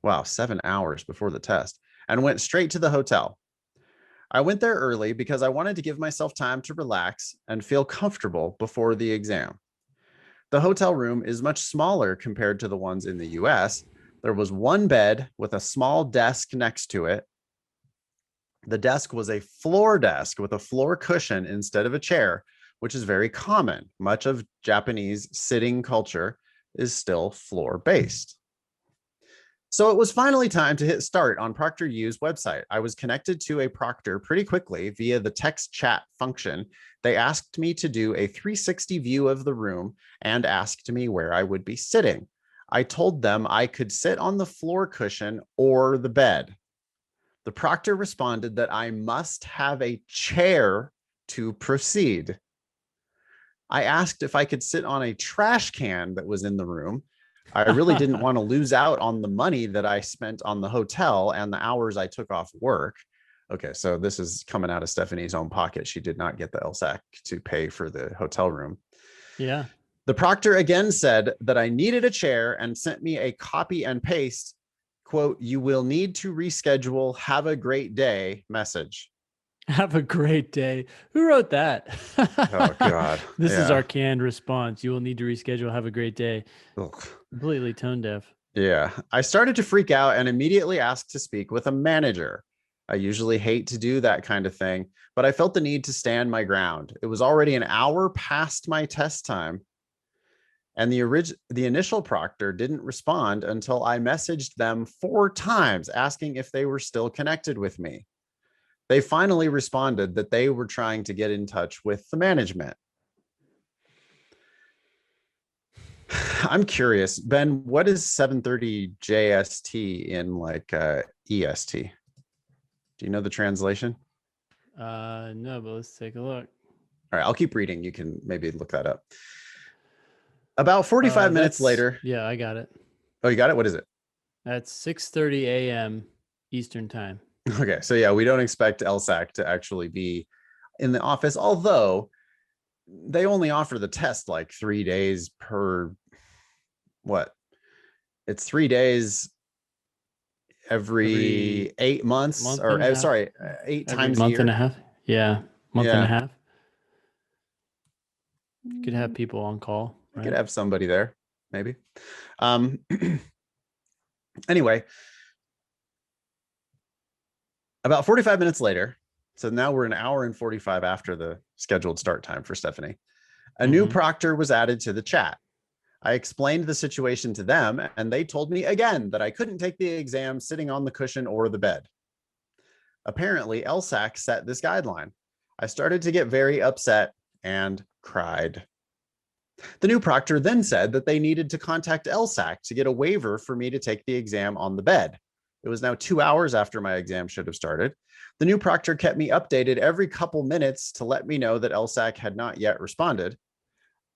Wow, 7 hours before the test, and went straight to the hotel. I went there early because I wanted to give myself time to relax and feel comfortable before the exam. The hotel room is much smaller compared to the ones in the US. There was one bed with a small desk next to it. The desk was a floor desk with a floor cushion instead of a chair, which is very common. Much of Japanese sitting culture is still floor-based. So it was finally time to hit start on ProctorU's website. I was connected to a proctor pretty quickly via the text chat function. They asked me to do a 360 view of the room and asked me where I would be sitting. I told them I could sit on the floor cushion or the bed. The proctor responded that I must have a chair to proceed. I asked if I could sit on a trash can that was in the room. I really didn't want to lose out on the money that I spent on the hotel and the hours I took off work. Okay, so this is coming out of Stephanie's own pocket. She did not get the LSAC to pay for the hotel room.
Yeah.
The proctor again said that I needed a chair and sent me a copy and paste, quote, "You will need to reschedule. Have a great day" message.
Have a great day. Who wrote that?
Oh, God.
This is
Yeah.
our canned response. You will need to reschedule. Have a great day.
Ugh.
Completely tone deaf.
Yeah. I started to freak out and immediately asked to speak with a manager. I usually hate to do that kind of thing, but I felt the need to stand my ground. It was already an hour past my test time, and the initial proctor didn't respond until I messaged them 4 times asking if they were still connected with me. They finally responded that they were trying to get in touch with the management. I'm curious, Ben, what is 7:30 JST in like EST? Do you know the translation?
No, but let's take a look.
All right, I'll keep reading. You can maybe look that up. About 45 minutes later.
Yeah, I got it.
Oh, you got it? What is it?
That's 6:30 a.m. Eastern time.
Okay, so yeah, we don't expect LSAC to actually be in the office, although they only offer the test like 3 days per what? It's 3 days every 8 months, or sorry, 8 times a year.
Month and a half. Yeah, month and a half. You could have people on call.
Right? You could have somebody there, maybe. Anyway, about 45 minutes later, so now we're an hour and 45 after the scheduled start time for Stephanie, a new proctor was added to the chat. I explained the situation to them, and they told me again that I couldn't take the exam sitting on the cushion or the bed. Apparently, LSAC set this guideline. I started to get very upset and cried. The new proctor then said that they needed to contact LSAC to get a waiver for me to take the exam on the bed. It was now 2 hours after my exam should have started. The new proctor kept me updated every couple minutes to let me know that LSAC had not yet responded.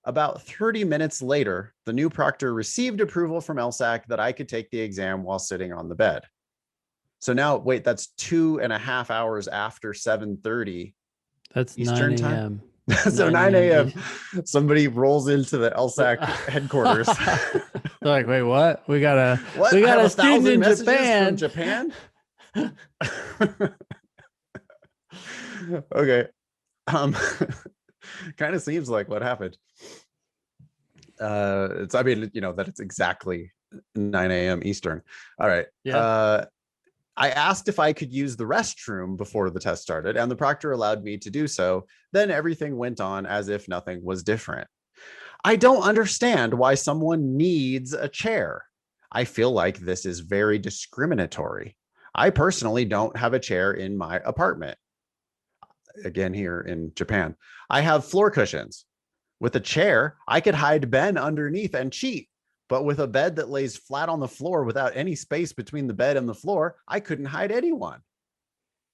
About 30 minutes later, the new proctor received approval from LSAC that I could take the exam while sitting on the bed. So now, wait, that's 2.5 hours after 7:30.
That's
Eastern
9 a.m.
So 9 a.m. somebody rolls into the LSAC headquarters.
They're like, wait, what? We got a student in Japan.
From Japan? Okay. Kind of seems like what happened. I mean, that it's exactly 9 a.m. Eastern. All right.
Yeah.
I asked if I could use the restroom before the test started, and the proctor allowed me to do so. Then everything went on as if nothing was different. I don't understand why someone needs a chair. I feel like this is very discriminatory. I personally don't have a chair in my apartment. Again, here in Japan, I have floor cushions. With a chair, I could hide Ben underneath and cheat. But with a bed that lays flat on the floor without any space between the bed and the floor, I couldn't hide anyone.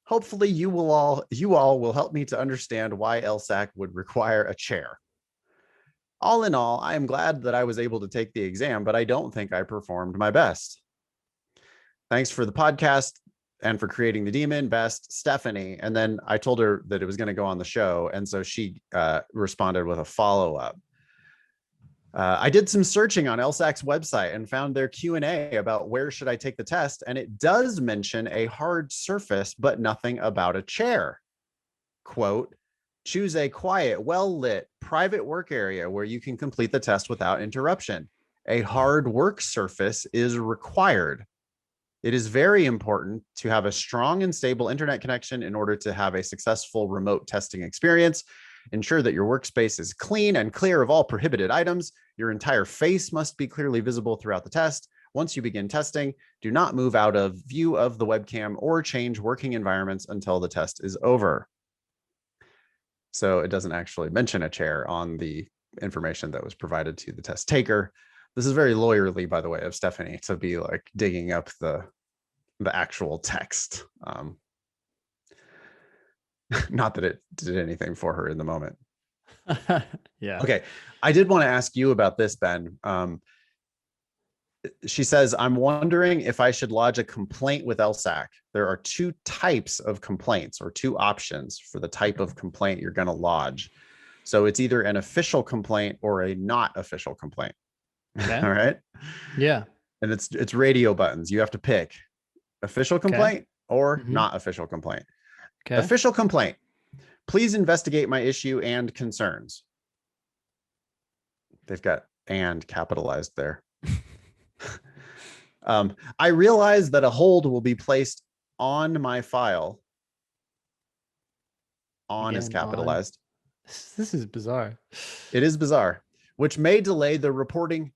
Hopefully you all will help me to understand why LSAC would require a chair. All in all, I am glad that I was able to take the exam, but I don't think I performed my best. Thanks for the podcast and for creating the demon. Best, Stephanie. And then I told her that it was going to go on the show. And so she responded with a follow-up. I did some searching on LSAC's website and found their Q&A about where should I take the test. And it does mention a hard surface, but nothing about a chair. Quote, choose a quiet, well-lit, private work area where you can complete the test without interruption. A hard work surface is required. It is very important to have a strong and stable internet connection in order to have a successful remote testing experience. Ensure that your workspace is clean and clear of all prohibited items. Your entire face must be clearly visible throughout the test. Once you begin testing, do not move out of view of the webcam or change working environments until the test is over. So it doesn't actually mention a chair on the information that was provided to the test taker. This is very lawyerly, by the way, of Stephanie to be like digging up the actual text. Not that it did anything for her in the moment.
Yeah.
Okay. I did want to ask you about this, Ben. She says, I'm wondering if I should lodge a complaint with LSAC. There are 2 types of complaints, or 2 options for the type of complaint you're going to lodge. So it's either an official complaint or a not official complaint.
Okay.
All right.
Yeah.
And it's radio buttons. You have to pick official
Okay.
complaint or
Mm-hmm.
not official complaint.
Okay.
Official complaint. Please investigate my issue and concerns. They've got and capitalized there. I realize that a hold will be placed on my file. On is
Again, on.
capitalized.
This is bizarre.
It is bizarre, which may delay the reporting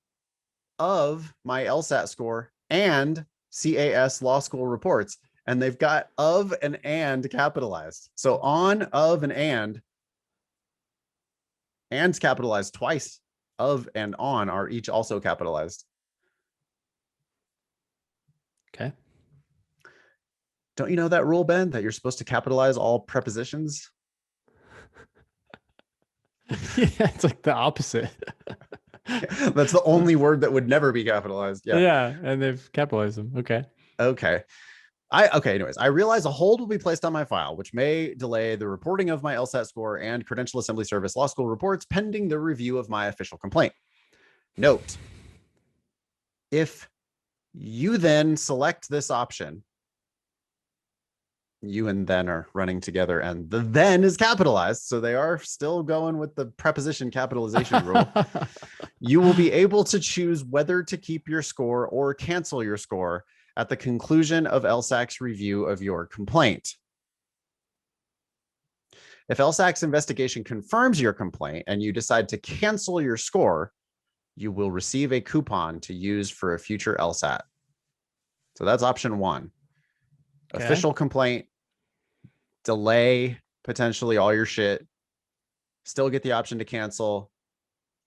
of my LSAT score and CAS law school reports. And they've got of and capitalized. So on, of, and's capitalized twice. Of and on are each also capitalized.
Okay.
Don't you know that rule, Ben, that you're supposed to capitalize all prepositions?
Yeah, it's like the opposite.
That's the only word that would never be capitalized. Yeah.
Yeah, and they've capitalized them. Okay.
Okay. Anyways, I realize a hold will be placed on my file, which may delay the reporting of my LSAT score and Credential Assembly Service law school reports pending the review of my official complaint. Note, if you then select this option, you and then are running together, and the then is capitalized. So they are still going with the preposition capitalization rule. You will be able to choose whether to keep your score or cancel your score at the conclusion of LSAC's review of your complaint. If LSAC's investigation confirms your complaint and you decide to cancel your score, you will receive a coupon to use for a future LSAT. So that's option one. Okay. Official complaint, delay potentially all your shit, still get the option to cancel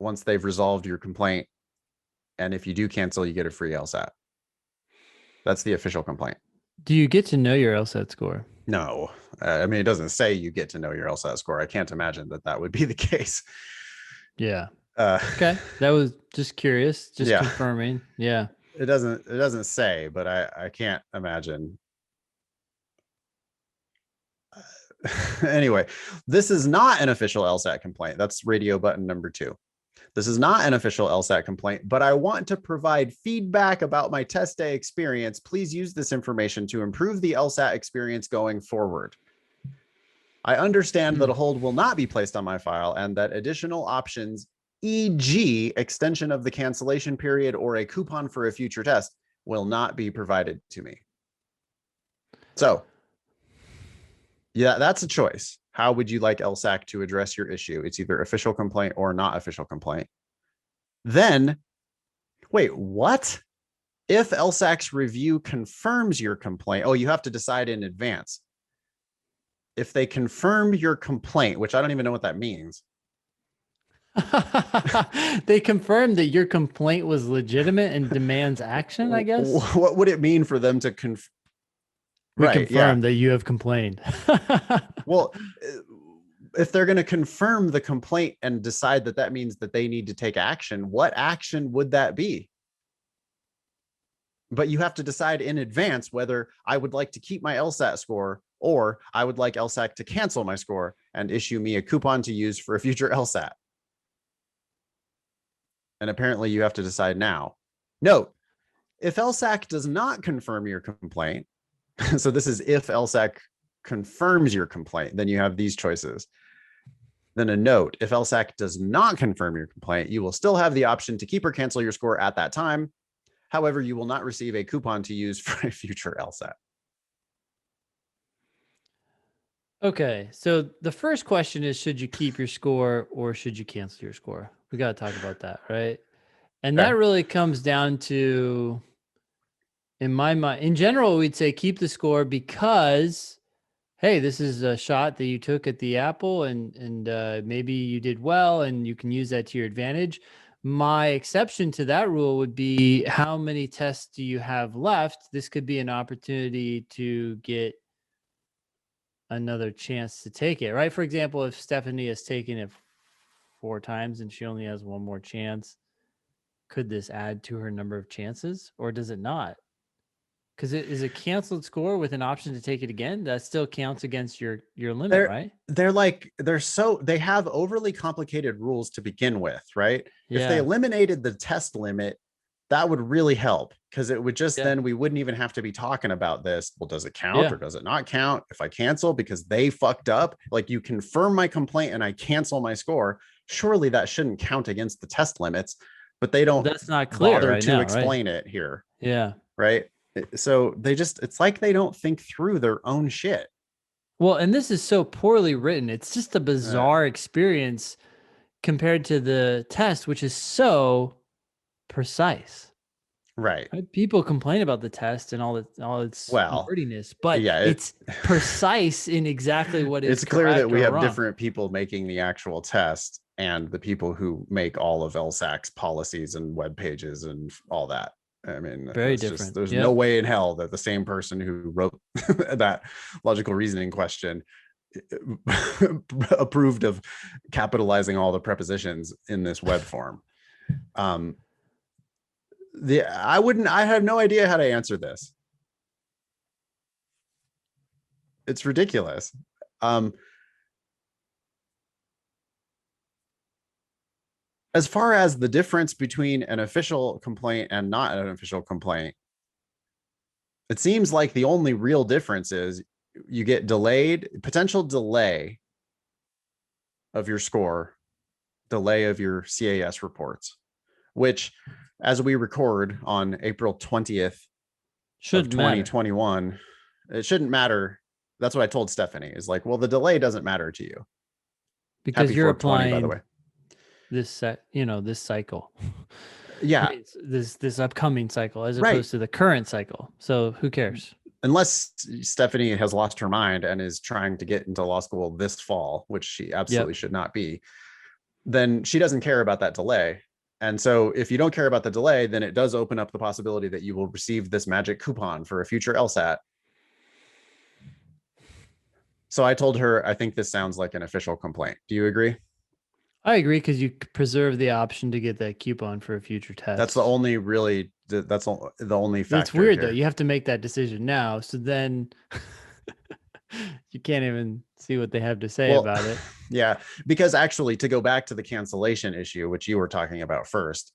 once they've resolved your complaint. And if you do cancel, you get a free LSAT. That's the official complaint.
Do you get to know your LSAT score?
No. I mean, it doesn't say you get to know your LSAT score. I can't imagine that that would be the case.
Yeah. Okay. That was just curious, just confirming. Yeah.
It doesn't say, but I can't imagine. Anyway, this is not an official LSAT complaint. That's radio button number 2. This is not an official LSAT complaint, but I want to provide feedback about my test day experience. Please use this information to improve the LSAT experience going forward. I understand that a hold will not be placed on my file and that additional options, e.g. extension of the cancellation period or a coupon for a future test, will not be provided to me. So, yeah, that's a choice. How would you like LSAC to address your issue? It's either official complaint or not official complaint. Then, wait, what? If LSAC's review confirms your complaint, you have to decide in advance. If they confirm your complaint, which I don't even know what that means.
They confirmed that your complaint was legitimate and demands action, I guess.
What would it mean for them to confirm?
We confirm that you have complained.
Well, if they're going to confirm the complaint and decide that that means that they need to take action, what action would that be? But you have to decide in advance whether I would like to keep my LSAT score or I would like LSAC to cancel my score and issue me a coupon to use for a future LSAT. And apparently you have to decide now. Note, if LSAC does not confirm your complaint, so this is if LSAC confirms your complaint, then you have these choices. Then a note, if LSAC does not confirm your complaint, you will still have the option to keep or cancel your score at that time. However, you will not receive a coupon to use for a future LSAT.
Okay, so the first question is, should you keep your score or should you cancel your score? We got to talk about that, right? And that really comes down to, in my mind, in general, we'd say keep the score because, hey, this is a shot that you took at the apple and maybe you did well and you can use that to your advantage. My exception to that rule would be, how many tests do you have left? This could be an opportunity to get another chance to take it, right? For example, if Stephanie has taken it 4 times and she only has one more chance, could this add to her number of chances or does it not? Because it is a canceled score with an option to take it again. That still counts against your limit,
They're
right?
they have overly complicated rules to begin with, right? If they
Yeah.
eliminated the test limit, that would really help, because it would just,
Yeah.
then we wouldn't even have to be talking about this. Well, does it count
Yeah.
or does it not count if I cancel because they fucked up? Like, you confirm my complaint and I cancel my score. Surely that shouldn't count against the test limits, but they
But
don't
that's not clear
bother
right
to
now, right?
explain it here,
Yeah.
right? So it's like they don't think through their own shit.
Well, and this is so poorly written. It's just a
Uh,
bizarre experience compared to the test, which is so precise.
right.
Right? People complain about the test and all its
Well,
wordiness, but
yeah,
it's precise in exactly what is
it's clear that
correct
we
or
have
wrong.
different people making the actual test and the people who make all of LSAC's policies and web pages and all that. I mean,
Very
that's just,
different.
there's no
Yep.
way in hell that the same person who wrote that logical reasoning question approved of capitalizing all the prepositions in this web form. Um, I have no idea how to answer this. It's ridiculous. Um, as far as the difference between an official complaint and not an official complaint, it seems like the only real difference is you get potential delay of your score, delay of your CAS reports, which, as we record on April 20th of
Shouldn't matter
2021, it shouldn't matter. That's what I told Stephanie, is like, well, the delay doesn't matter to you.
because
Happy
you're
420, by the
applying
way.
this cycle. I
Yeah,
mean, this upcoming cycle as
right.
opposed to the current cycle. So who cares?
Unless Stephanie has lost her mind and is trying to get into law school this fall, which she absolutely
Yep.
should not be, then she doesn't care about that delay. And so if you don't care about the delay, then it does open up the possibility that you will receive this magic coupon for a future LSAT. So I told her, I think this sounds like an official complaint. Do you agree?
I agree because you preserve the option to get that coupon for a future
That's the
test.
only really, that's the only
It's
factor
weird though.
here.
You have to make that decision now. So then you can't even see what they have to say
Well,
about it.
yeah, because actually, to go back to the cancellation issue, which you were talking about first,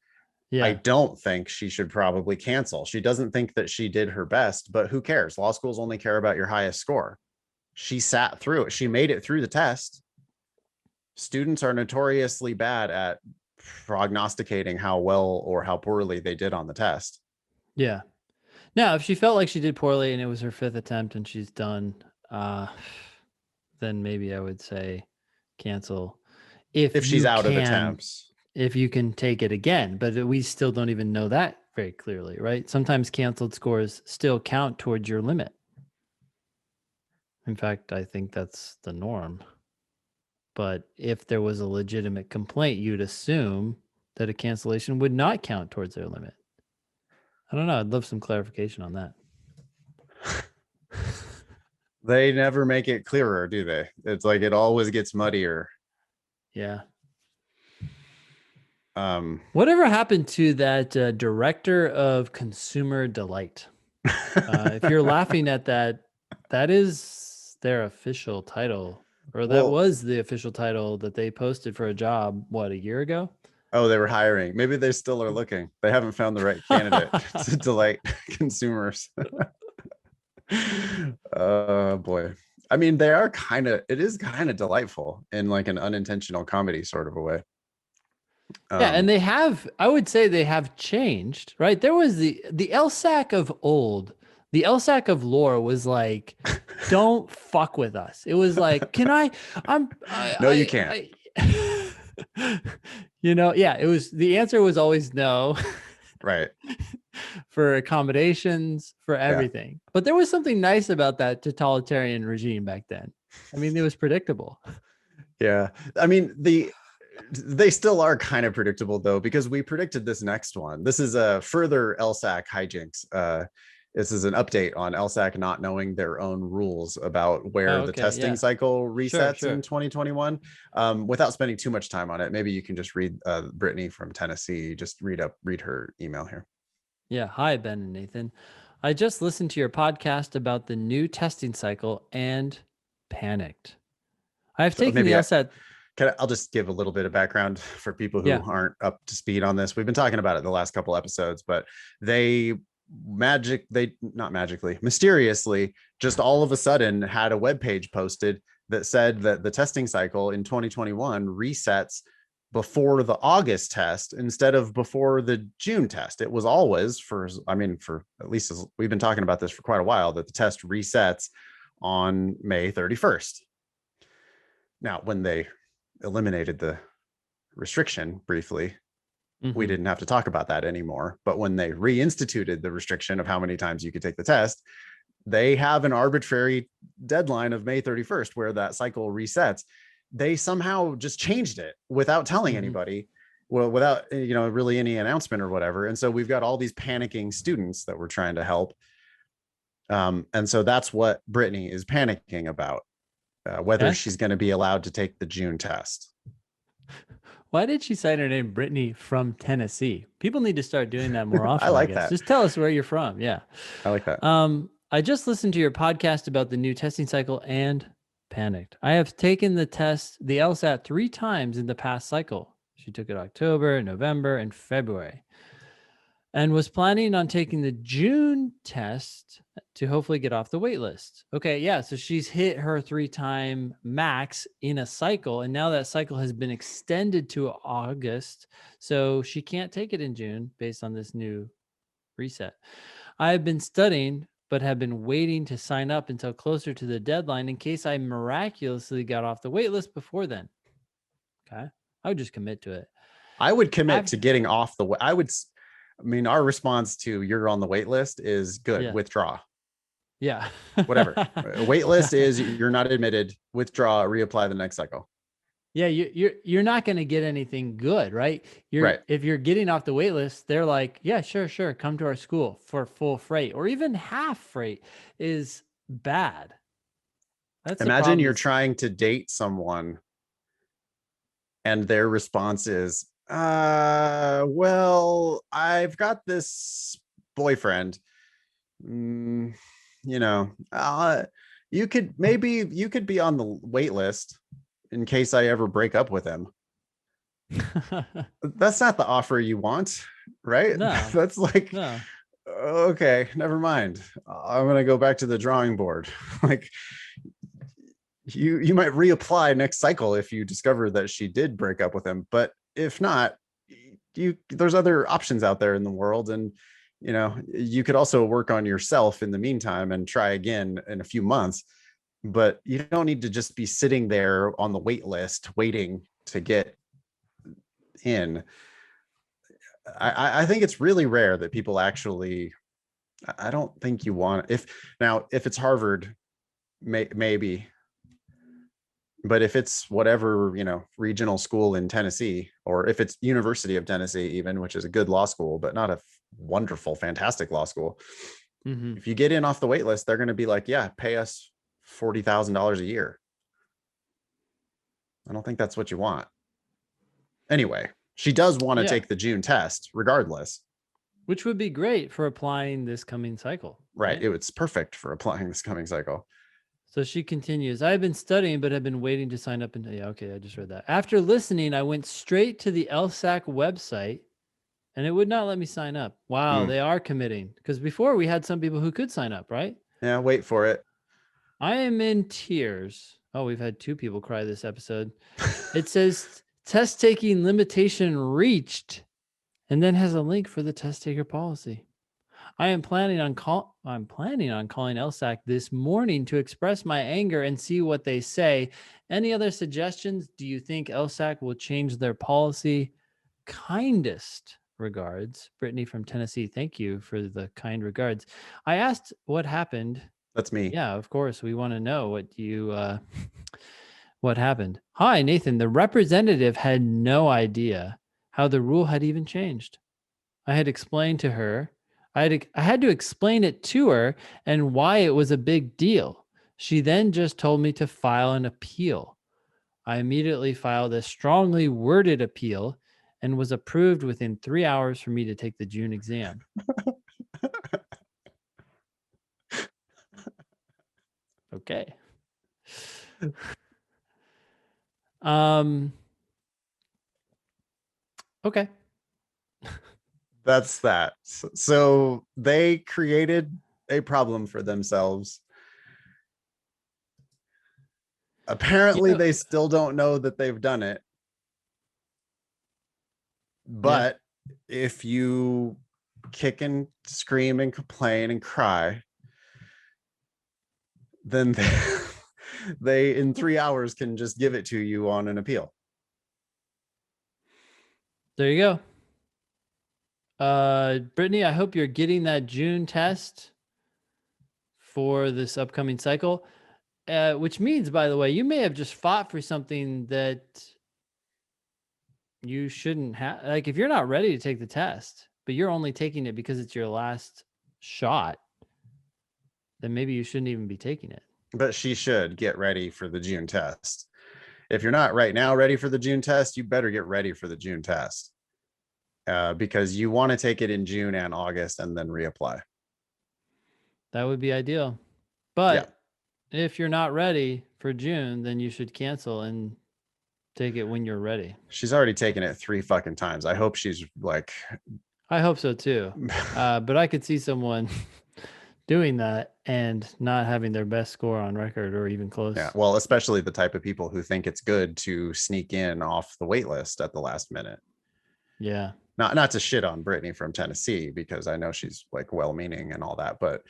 I
Yeah.
don't think she should probably cancel. She doesn't think that she did her best, but who cares? Law schools only care about your highest score. She sat through it. She made it through the test. Students are notoriously bad at prognosticating how well or how poorly they did on the test.
Yeah. Now, if she felt like she did poorly and it was her fifth attempt and she's done, uh, then maybe I would say cancel if
If she's
you
out of
can,
attempts.
if you can take it again. But we still don't even know that very clearly, right? Sometimes canceled scores still count towards your limit. In fact, I think that's the norm. But if there was a legitimate complaint, you'd assume that a cancellation would not count towards their limit. I don't know. I'd love some clarification on that.
They never make it clearer, do they? It's like it always gets muddier.
Yeah.
Um,
Whatever happened to that director of consumer delight? If you're laughing at that, that is their official title, or that
well,
was the official title that they posted for a job, what, a year ago?
oh, they were hiring. Maybe they still are looking. They haven't found the right candidate to delight consumers. Oh boy. I mean, it is kind of delightful in like an unintentional comedy sort of a way.
Yeah, and
Um,
they have, I would say they have changed, right? There was the LSAC of old. The LSAC of lore was like, don't fuck with us. It was like, can I
no, you can't.
yeah, it was, the answer was always no
Right.
for accommodations, for
Yeah.
everything. But there was something nice about that totalitarian regime back then. I mean, it was predictable.
Yeah. I mean, they still are kind of predictable though, because we predicted this next one. This is a further LSAC hijinks. This is an update on LSAC not knowing their own rules about
Oh,
where the
okay.
testing
Yeah.
cycle
Sure,
resets in
sure.
2021. Without spending too much time on it, maybe you can just read Brittany from Tennessee. Just read her email here.
Yeah. Hi, Ben and Nathan. I just listened to your podcast about the new testing cycle and panicked. I've
So
taken the
maybe
LSAT.
I'll just give a little bit of background for people who
Yeah.
aren't up to speed on this. We've been talking about it the last couple episodes, but they not magically, mysteriously, just all of a sudden had a web page posted that said that the testing cycle in 2021 resets before the August test instead of before the June test. It was always for at least we've been talking about this for quite a while, that the test resets on May 31st. Now, when they eliminated the restriction briefly, we didn't have to talk about that anymore. But when they reinstituted the restriction of how many times you could take the test, they have an arbitrary deadline of May 31st where that cycle resets. They somehow just changed it without telling anybody, well, without really any announcement or whatever. And so we've got all these panicking students that we're trying to help. And so that's what Brittany is panicking about, whether she's going to be allowed to take the June test.
Why did she sign her name Brittany from Tennessee? People need to start doing that more often.
I like that.
Just tell us where you're from. Yeah.
I like that.
I just listened to your podcast about the new testing cycle and panicked. I have taken the test, the LSAT, 3 times in the past cycle. She took it October, November, and February, and was planning on taking the June test to hopefully get off the wait list. Okay, yeah, so she's hit her 3-time max in a cycle, and now that cycle has been extended to August, so she can't take it in June based on this new reset. I have been studying, but have been waiting to sign up until closer to the deadline in case I miraculously got off the wait list before then. Okay, I would just commit to it.
I would commit to getting off the. Our response to you're on the wait list is good.
Yeah.
Withdraw.
Yeah.
Whatever. Wait list is you're not admitted. Withdraw. Reapply the next cycle.
Yeah, you're not going to get anything good, right?
Right.
If you're getting off the wait list, they're like, yeah, sure, come to our school for full freight, or even half freight is bad.
Imagine you're trying to date someone and their response is, well, I've got this boyfriend. You could be on the wait list in case I ever break up with him. That's not the offer you want, right?
No.
That's like, no. Okay, never mind. I'm gonna go back to the drawing board. Like, you might reapply next cycle if you discover that she did break up with him, but if not, there's other options out there in the world, and you could also work on yourself in the meantime and try again in a few months. But you don't need to just be sitting there on the wait list waiting to get in. I think it's really rare that people actually. I don't think you want if it's Harvard, maybe. But if it's whatever, regional school in Tennessee, or if it's University of Tennessee, even, which is a good law school, but not a wonderful, fantastic law school. If you get in off the wait list, they're going to be like, yeah, pay us $40,000 a year. I don't think that's what you want. Anyway, she does want to take the June test regardless.
Which would be great for applying this coming cycle.
Right. It's perfect for applying this coming cycle.
So she continues, I have been studying, but have been waiting to sign up. Okay, I just read that. After listening, I went straight to the LSAC website and it would not let me sign up. Wow, they are committing. Because before we had some people who could sign up, right?
Yeah, wait for it.
I am in tears. Oh, we've had 2 people cry this episode. It says test taking limitation reached, and then has a link for the test taker policy. I'm planning on calling LSAC this morning to express my anger and see what they say. Any other suggestions? Do you think LSAC will change their policy? Kindest regards, Brittany from Tennessee. Thank you for the kind regards. I asked what happened.
That's me.
Yeah, of course. We want to know what happened. Hi, Nathan. The representative had no idea how the rule had even changed. I had explained to her. I had to explain it to her and why it was a big deal. She then just told me to file an appeal. I immediately filed a strongly worded appeal and was approved within 3 hours for me to take the June exam. Okay. Um. Okay.
That's that. So they created a problem for themselves.
You
Apparently,
know.
they still don't know that they've done it.
Yeah.
But if you kick and scream and complain and cry, then they in 3 hours can just give it to you on an appeal.
There you go. Brittany, I hope you're getting that June test for this upcoming cycle. Which means, by the way, you may have just fought for something that you shouldn't have. Like, if you're not ready to take the test, but you're only taking it because it's your last shot, then maybe you shouldn't even be taking it.
But she should get ready for the June test. If you're not right now ready for the June test, you better get ready for the June test because you want to take it in June and August and then reapply.
That would be ideal.
Yeah.
But if you're not ready for June, then you should cancel and take it when you're ready.
She's already taken it 3 fucking times. I hope she's like,
I hope so too. But I could see someone doing that and not having their best score on record or even close.
yeah, well, especially the type of people who think it's good to sneak in off the wait list at the last minute.
Yeah.
Not to shit on Brittany from Tennessee, because I know she's like well-meaning and all that, but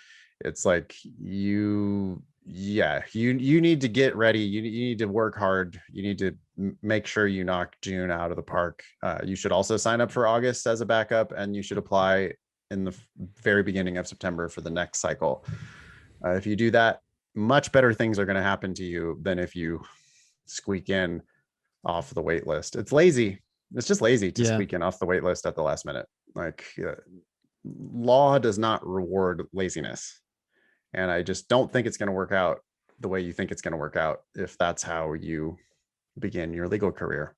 it's like you need to get ready. You need to work hard. You need to make sure you knock June out of the park. You should also sign up for August as a backup, and you should apply in the very beginning of September for the next cycle. If you do that, much better things are going to happen to you than if you squeak in off the wait list. It's lazy. It's just lazy to squeak in off the wait list at the last minute. Like, law does not reward laziness. And I just don't think it's going to work out the way you think it's going to work out if that's how you begin your legal career.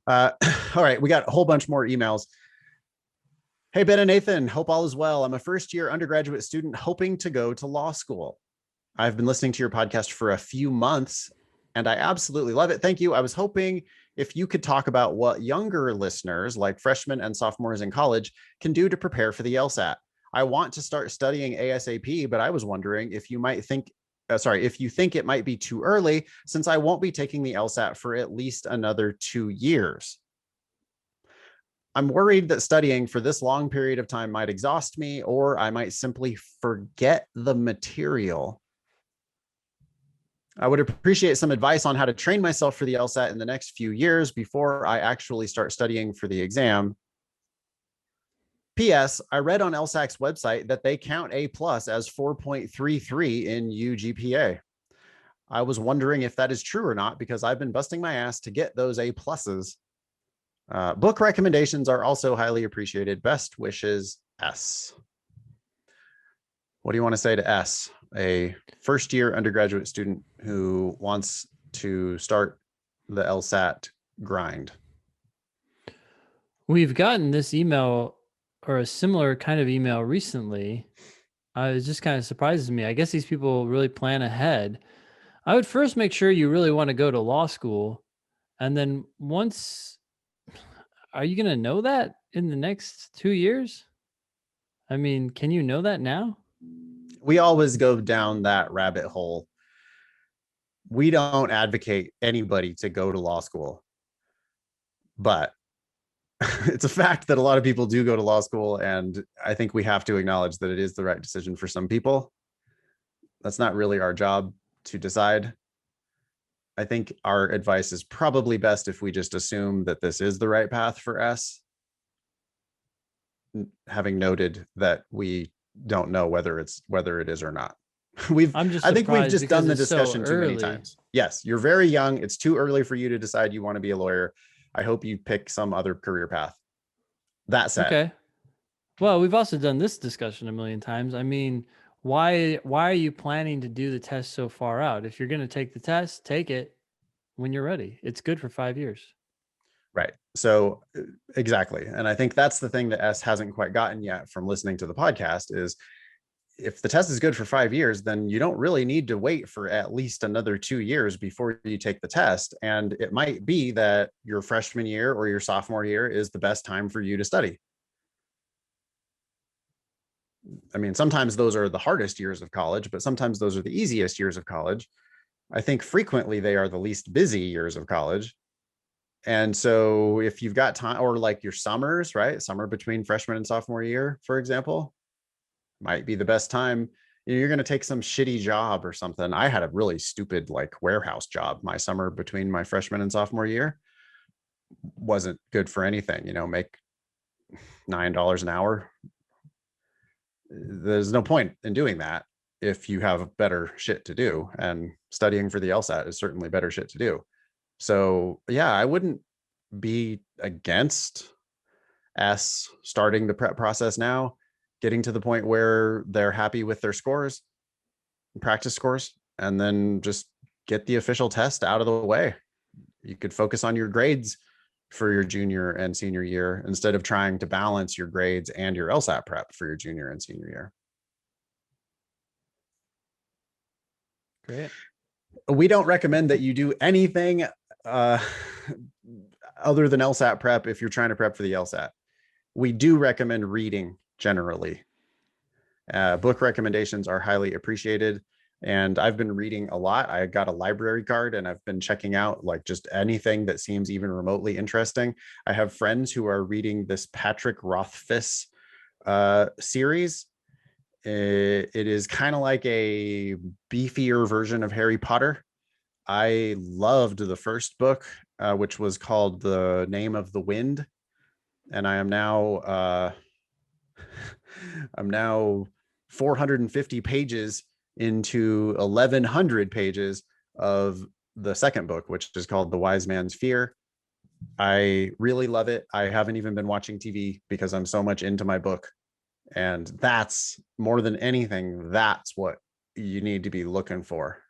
All right, we got a whole bunch more emails. Hey, Ben and Nathan, hope all is well. I'm a first-year undergraduate student hoping to go to law school. I've been listening to your podcast for a few months, and I absolutely love it. Thank you. I was hoping if you could talk about what younger listeners, like freshmen and sophomores in college, can do to prepare for the LSAT. I want to start studying ASAP, but I was wondering if you might think, if you think it might be too early, since I won't be taking the LSAT for at least another 2 years. I'm worried that studying for this long period of time might exhaust me, or I might simply forget the material. I would appreciate some advice on how to train myself for the LSAT in the next few years before I actually start studying for the exam. P.S. I read on LSAC's website that they count A+ as 4.33 in UGPA. I was wondering if that is true or not, because I've been busting my ass to get those A+. Book recommendations are also highly appreciated. Best wishes, S. What do you want to say to S, a first-year undergraduate student who wants to start the LSAT grind?
We've gotten this email or a similar kind of email recently. It just kind of surprises me. I guess these people really plan ahead. I would first make sure you really want to go to law school. And then once, are you going to know that in the next 2 years? I mean, can you know that now?
We always go down that rabbit hole. We don't advocate anybody to go to law school, but it's a fact that a lot of people do go to law school, and I think we have to acknowledge that it is the right decision for some people. That's not really our job to decide. I think our advice is probably best if we just assume that this is the right path for us, having noted that we don't know whether it is or not. I think we've just done the discussion too many times. Yes, you're very young. It's too early for you to decide you want to be a lawyer. I hope you pick some other career path. That said.
Okay. Well, we've also done this discussion a million times. I mean, why are you planning to do the test so far out? If you're going to take the test, take it when you're ready. It's good for 5 years.
Right. So exactly. And I think that's the thing that S hasn't quite gotten yet from listening to the podcast is if the test is good for 5 years, then you don't really need to wait for at least another 2 years before you take the test. And it might be that your freshman year or your sophomore year is the best time for you to study. I mean, sometimes those are the hardest years of college, but sometimes those are the easiest years of college. I think frequently they are the least busy years of college. And so if you've got time, or like your summers, right? Summer between freshman and sophomore year, for example, might be the best time. You're going to take some shitty job or something. I had a really stupid like warehouse job my summer between my freshman and sophomore year. Wasn't good for anything, make $9 an hour. There's no point in doing that if you have better shit to do, and studying for the LSAT is certainly better shit to do. So yeah, I wouldn't be against starting the prep process now, getting to the point where they're happy with their scores, practice scores, and then just get the official test out of the way. You could focus on your grades for your junior and senior year instead of trying to balance your grades and your LSAT prep for your junior and senior year.
Great.
We don't recommend that you do anything other than LSAT prep if you're trying to prep for the LSAT. We do recommend reading generally. Book recommendations are highly appreciated. And I've been reading a lot. I got a library card and I've been checking out like just anything that seems even remotely interesting. I have friends who are reading this Patrick Rothfuss series. It is kind of like a beefier version of Harry Potter. I loved the first book, which was called The Name of the Wind. And I am now I'm now 450 pages into 1100 pages of the second book, which is called The Wise Man's Fear. I really love it. I haven't even been watching TV because I'm so much into my book. And that's more than anything, that's what you need to be looking for.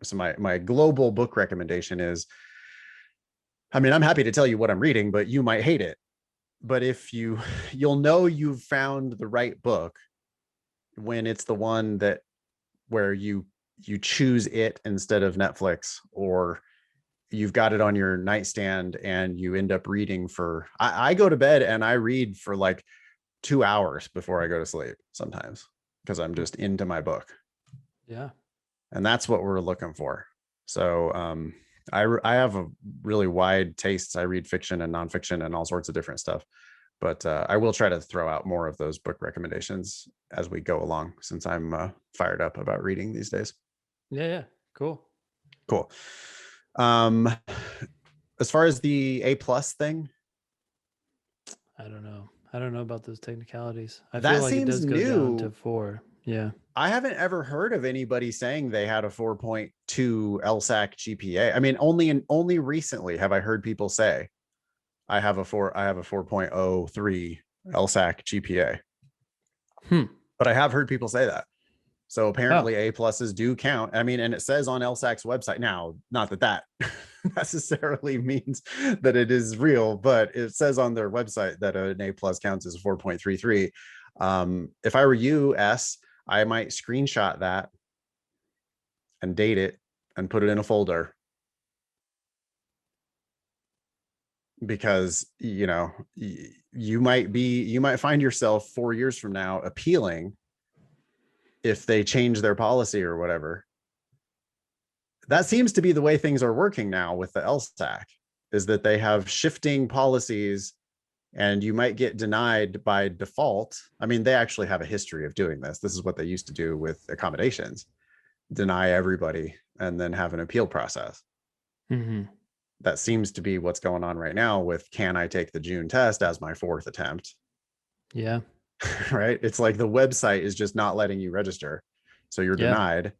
So my global book recommendation is, I mean, I'm happy to tell you what I'm reading, but you might hate it. But if you'll know you've found the right book when it's the one where you choose it instead of Netflix, or you've got it on your nightstand and you end up reading I go to bed and I read for like 2 hours before I go to sleep sometimes because I'm just into my book.
Yeah.
And that's what we're looking for. So I have a really wide tastes. I read fiction and nonfiction and all sorts of different stuff. But I will try to throw out more of those book recommendations as we go along, since I'm fired up about reading these days.
Yeah. Cool.
As far as the A+ thing,
I don't know about those technicalities. I
that
feel like it
seems
does go down to
new.
4. Yeah.
I haven't ever heard of anybody saying they had a 4.2 LSAC GPA. I mean, only recently have I heard people say I have a 4.03 LSAC GPA. But I have heard people say that. So apparently A pluses do count. I mean, and it says on LSAC's website now, not that necessarily means that it is real, but it says on their website that an A+ counts as a 4.33. If I were you, I might screenshot that and date it and put it in a folder, because you might find yourself 4 years from now appealing if they change their policy or whatever. That seems to be the way things are working now with the LSAC, is that they have shifting policies and you might get denied by default. I mean, they actually have a history of doing this. This is what they used to do with accommodations, deny everybody and then have an appeal process.
Mm-hmm.
That seems to be what's going on right now with, can I take the June test as my 4th attempt?
Yeah.
Right? It's like the website is just not letting you register. So you're denied.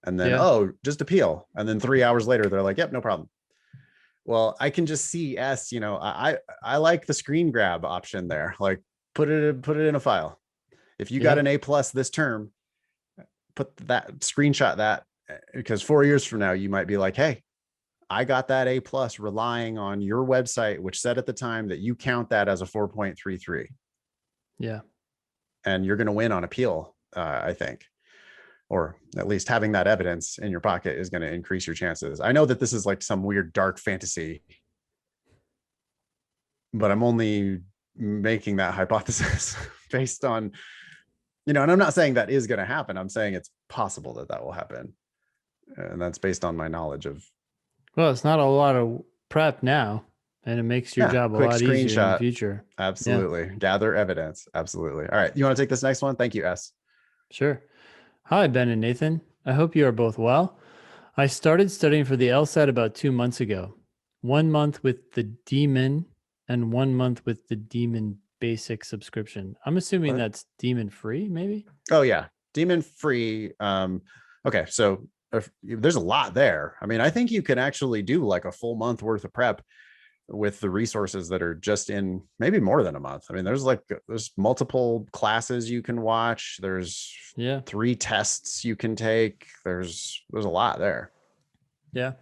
And then, just appeal. And then 3 hours later, they're like, yep, no problem. Well, I can just see I like the screen grab option there. Like put it in a file. If you got an A+ this term, screenshot that, because 4 years from now, you might be like, hey, I got that A+ relying on your website, which said at the time that you count that as a 4.33.
Yeah.
And you're going to win on appeal. I think, or at least having that evidence in your pocket is going to increase your chances. I know that this is like some weird dark fantasy, but I'm only making that hypothesis based on, and I'm not saying that is going to happen. I'm saying it's possible that that will happen. And that's based on my knowledge of.
Well, it's not a lot of prep now, and it makes your job a
Quick
lot easier in the
screenshot.
future.
Absolutely. Yeah. Gather evidence. Absolutely. All right. You want to take this next one? Thank you, S.
Sure. Hi, Ben and Nathan. I hope you are both well. I started studying for the LSAT about 2 months ago. 1 month with the Demon and 1 month with the Demon Basic subscription. I'm assuming that's Demon free, maybe?
Oh, yeah. Demon free. Okay. So there's a lot there. I mean, I think you can actually do like a full month worth of prep with the resources that are just in maybe more than a month. I mean, there's multiple classes you can watch. There's 3 tests you can take. There's a lot there.
Yeah.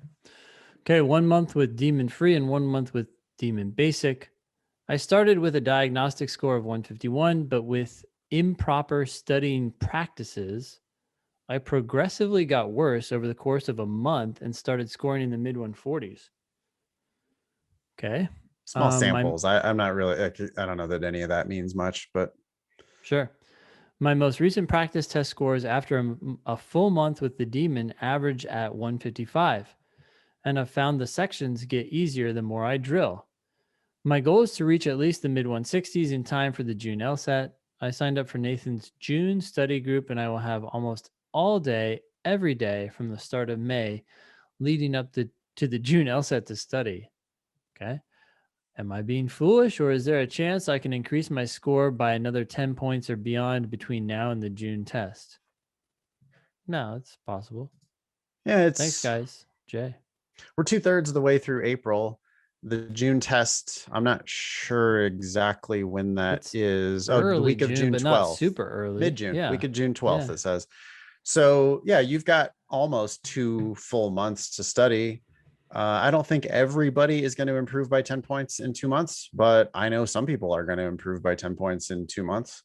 Okay. 1 month with Demon free and 1 month with Demon basic. I started with a diagnostic score of 151, but with improper studying practices, I progressively got worse over the course of a month and started scoring in the mid 140s. Okay.
Small samples. I'm not really, I don't know that any of that means much, but.
Sure. My most recent practice test scores after a full month with the Demon average at 155. And I've found the sections get easier the more I drill. My goal is to reach at least the mid 160s in time for the June LSAT. I signed up for Nathan's June study group, and I will have almost all day, every day from the start of May, leading up to the June LSAT to study. Okay. Am I being foolish, or is there a chance I can increase my score by another 10 points or beyond between now and the June test? No, it's possible.
Yeah,
Thanks, guys. Jay.
We're 2/3 of the way through April. The June test, I'm not sure exactly when that is. The week of June 12th.
Not super early.
Mid-June,
Yeah.
week of June 12th, it says. So yeah, you've got almost 2 full months to study. I don't think everybody is going to improve by 10 points in 2 months, but I know some people are going to improve by 10 points in 2 months.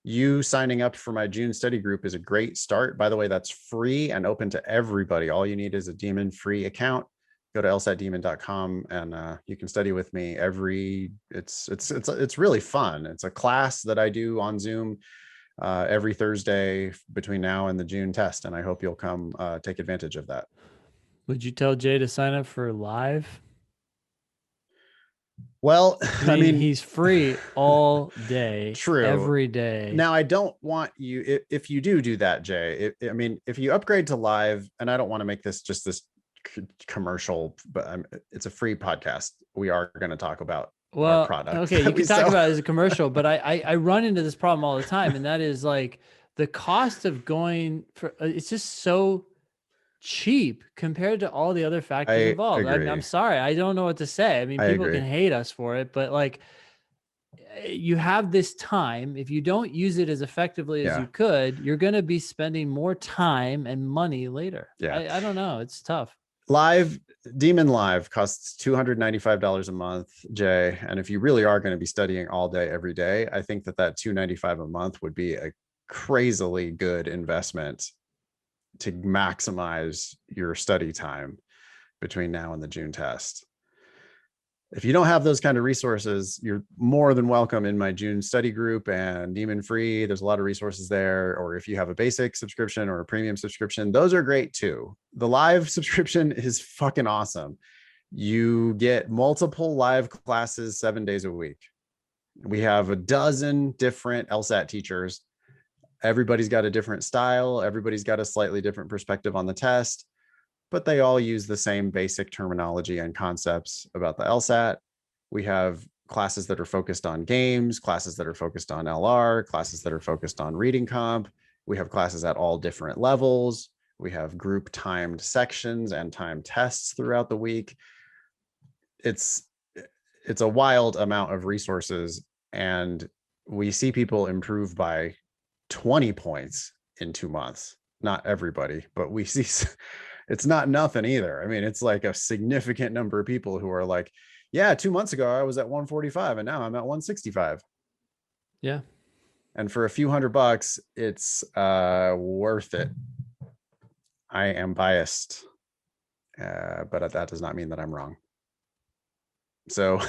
You signing up for my June study group is a great start. By the way, that's free and open to everybody. All you need is a Demon free account. Go to lsatdemon.com and you can study with me it's really fun. It's a class that I do on Zoom every Thursday between now and the June test. And I hope you'll come take advantage of that.
Would you tell Jay to sign up for live?
Well, I mean,
he's free all day,
true,
every day.
Now, I don't want you, if you do that, Jay, I mean, if you upgrade to live, and I don't want to make this just this commercial, but it's a free podcast. We are going to talk about our product.
Okay, you can talk about it as a commercial, but I run into this problem all the time, and that is like the cost of going for, it's just so cheap compared to all the other factors involved. I'm sorry, I don't know what to say. I mean, people can hate us for it, but like, you have this time. If you don't use it as effectively as you could, you're going to be spending more time and money later. I don't know. It's tough.
Demon Live costs $295 a month, Jay. And if you really are going to be studying all day, every day, I think that $295 a month would be a crazily good investment to maximize your study time between now and the June test. If you don't have those kind of resources, you're more than welcome in my June study group and Demon free. There's a lot of resources there. Or if you have a basic subscription or a premium subscription, those are great too. The live subscription is fucking awesome. You get multiple live classes 7 days a week. We have a dozen different LSAT teachers. Everybody's got a different style. Everybody's got a slightly different perspective on the test, but they all use the same basic terminology and concepts about the LSAT. We have classes that are focused on games, classes that are focused on LR, classes that are focused on reading comp. We have classes at all different levels. We have group timed sections and timed tests throughout the week. It's a wild amount of resources, and we see people improve by 20 points in 2 months. Not everybody, but we see it's not nothing either. I mean, it's like a significant number of people who are like, yeah, 2 months ago I was at 145 and now I'm at 165.
Yeah.
And for a few $100, it's worth it. I am biased, but that does not mean that I'm wrong. So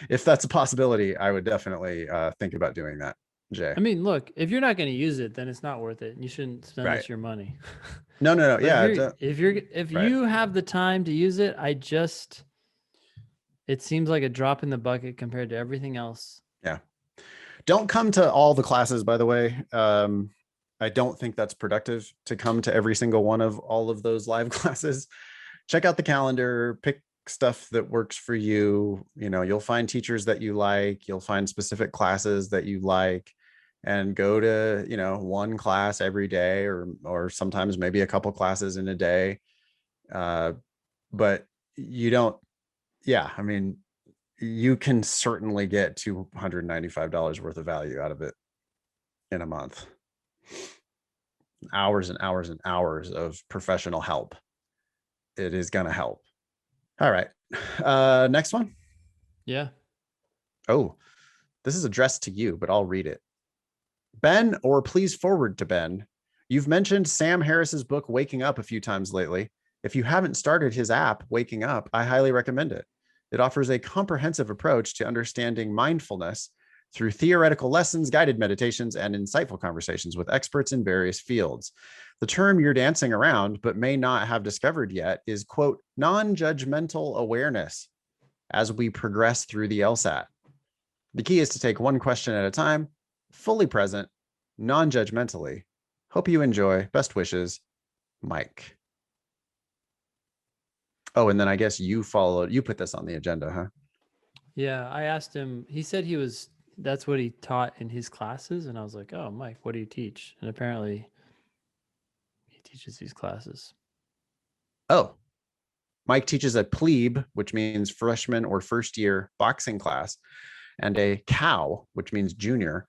if that's a possibility, I would definitely think about doing that, Jay.
I mean, look, if you're not going to use it, then it's not worth it. You shouldn't spend
Right.
this your money.
No.
But
Yeah.
if
Right.
you have the time to use it, it seems like a drop in the bucket compared to everything else.
Yeah. Don't come to all the classes, by the way. I don't think that's productive to come to every single one of all of those live classes. Check out the calendar, pick stuff that works for you. You'll find teachers that you like, you'll find specific classes that you like, and go to, one class every day, or sometimes maybe a couple classes in a day. But you don't, yeah, I mean, you can certainly get $295 worth of value out of it in a month. Hours and hours and hours of professional help. It is going to help. All right. Next one.
Yeah.
Oh, this is addressed to you, but I'll read it. Ben, or please forward to Ben. You've mentioned Sam Harris's book, Waking Up, a few times lately. If you haven't started his app, Waking Up, I highly recommend it. It offers a comprehensive approach to understanding mindfulness through theoretical lessons, guided meditations, and insightful conversations with experts in various fields. The term you're dancing around, but may not have discovered yet, is, quote, non-judgmental awareness as we progress through the LSAT. The key is to take one question at a time, fully present, non-judgmentally. Hope you enjoy. Best wishes, Mike. Oh, and then I guess you put this on the agenda, huh?
Yeah, I asked him, he said that's what he taught in his classes. And I was like, oh, Mike, what do you teach? And apparently he teaches these classes.
Oh, Mike teaches a plebe, which means freshman or first year boxing class, and a cow, which means junior,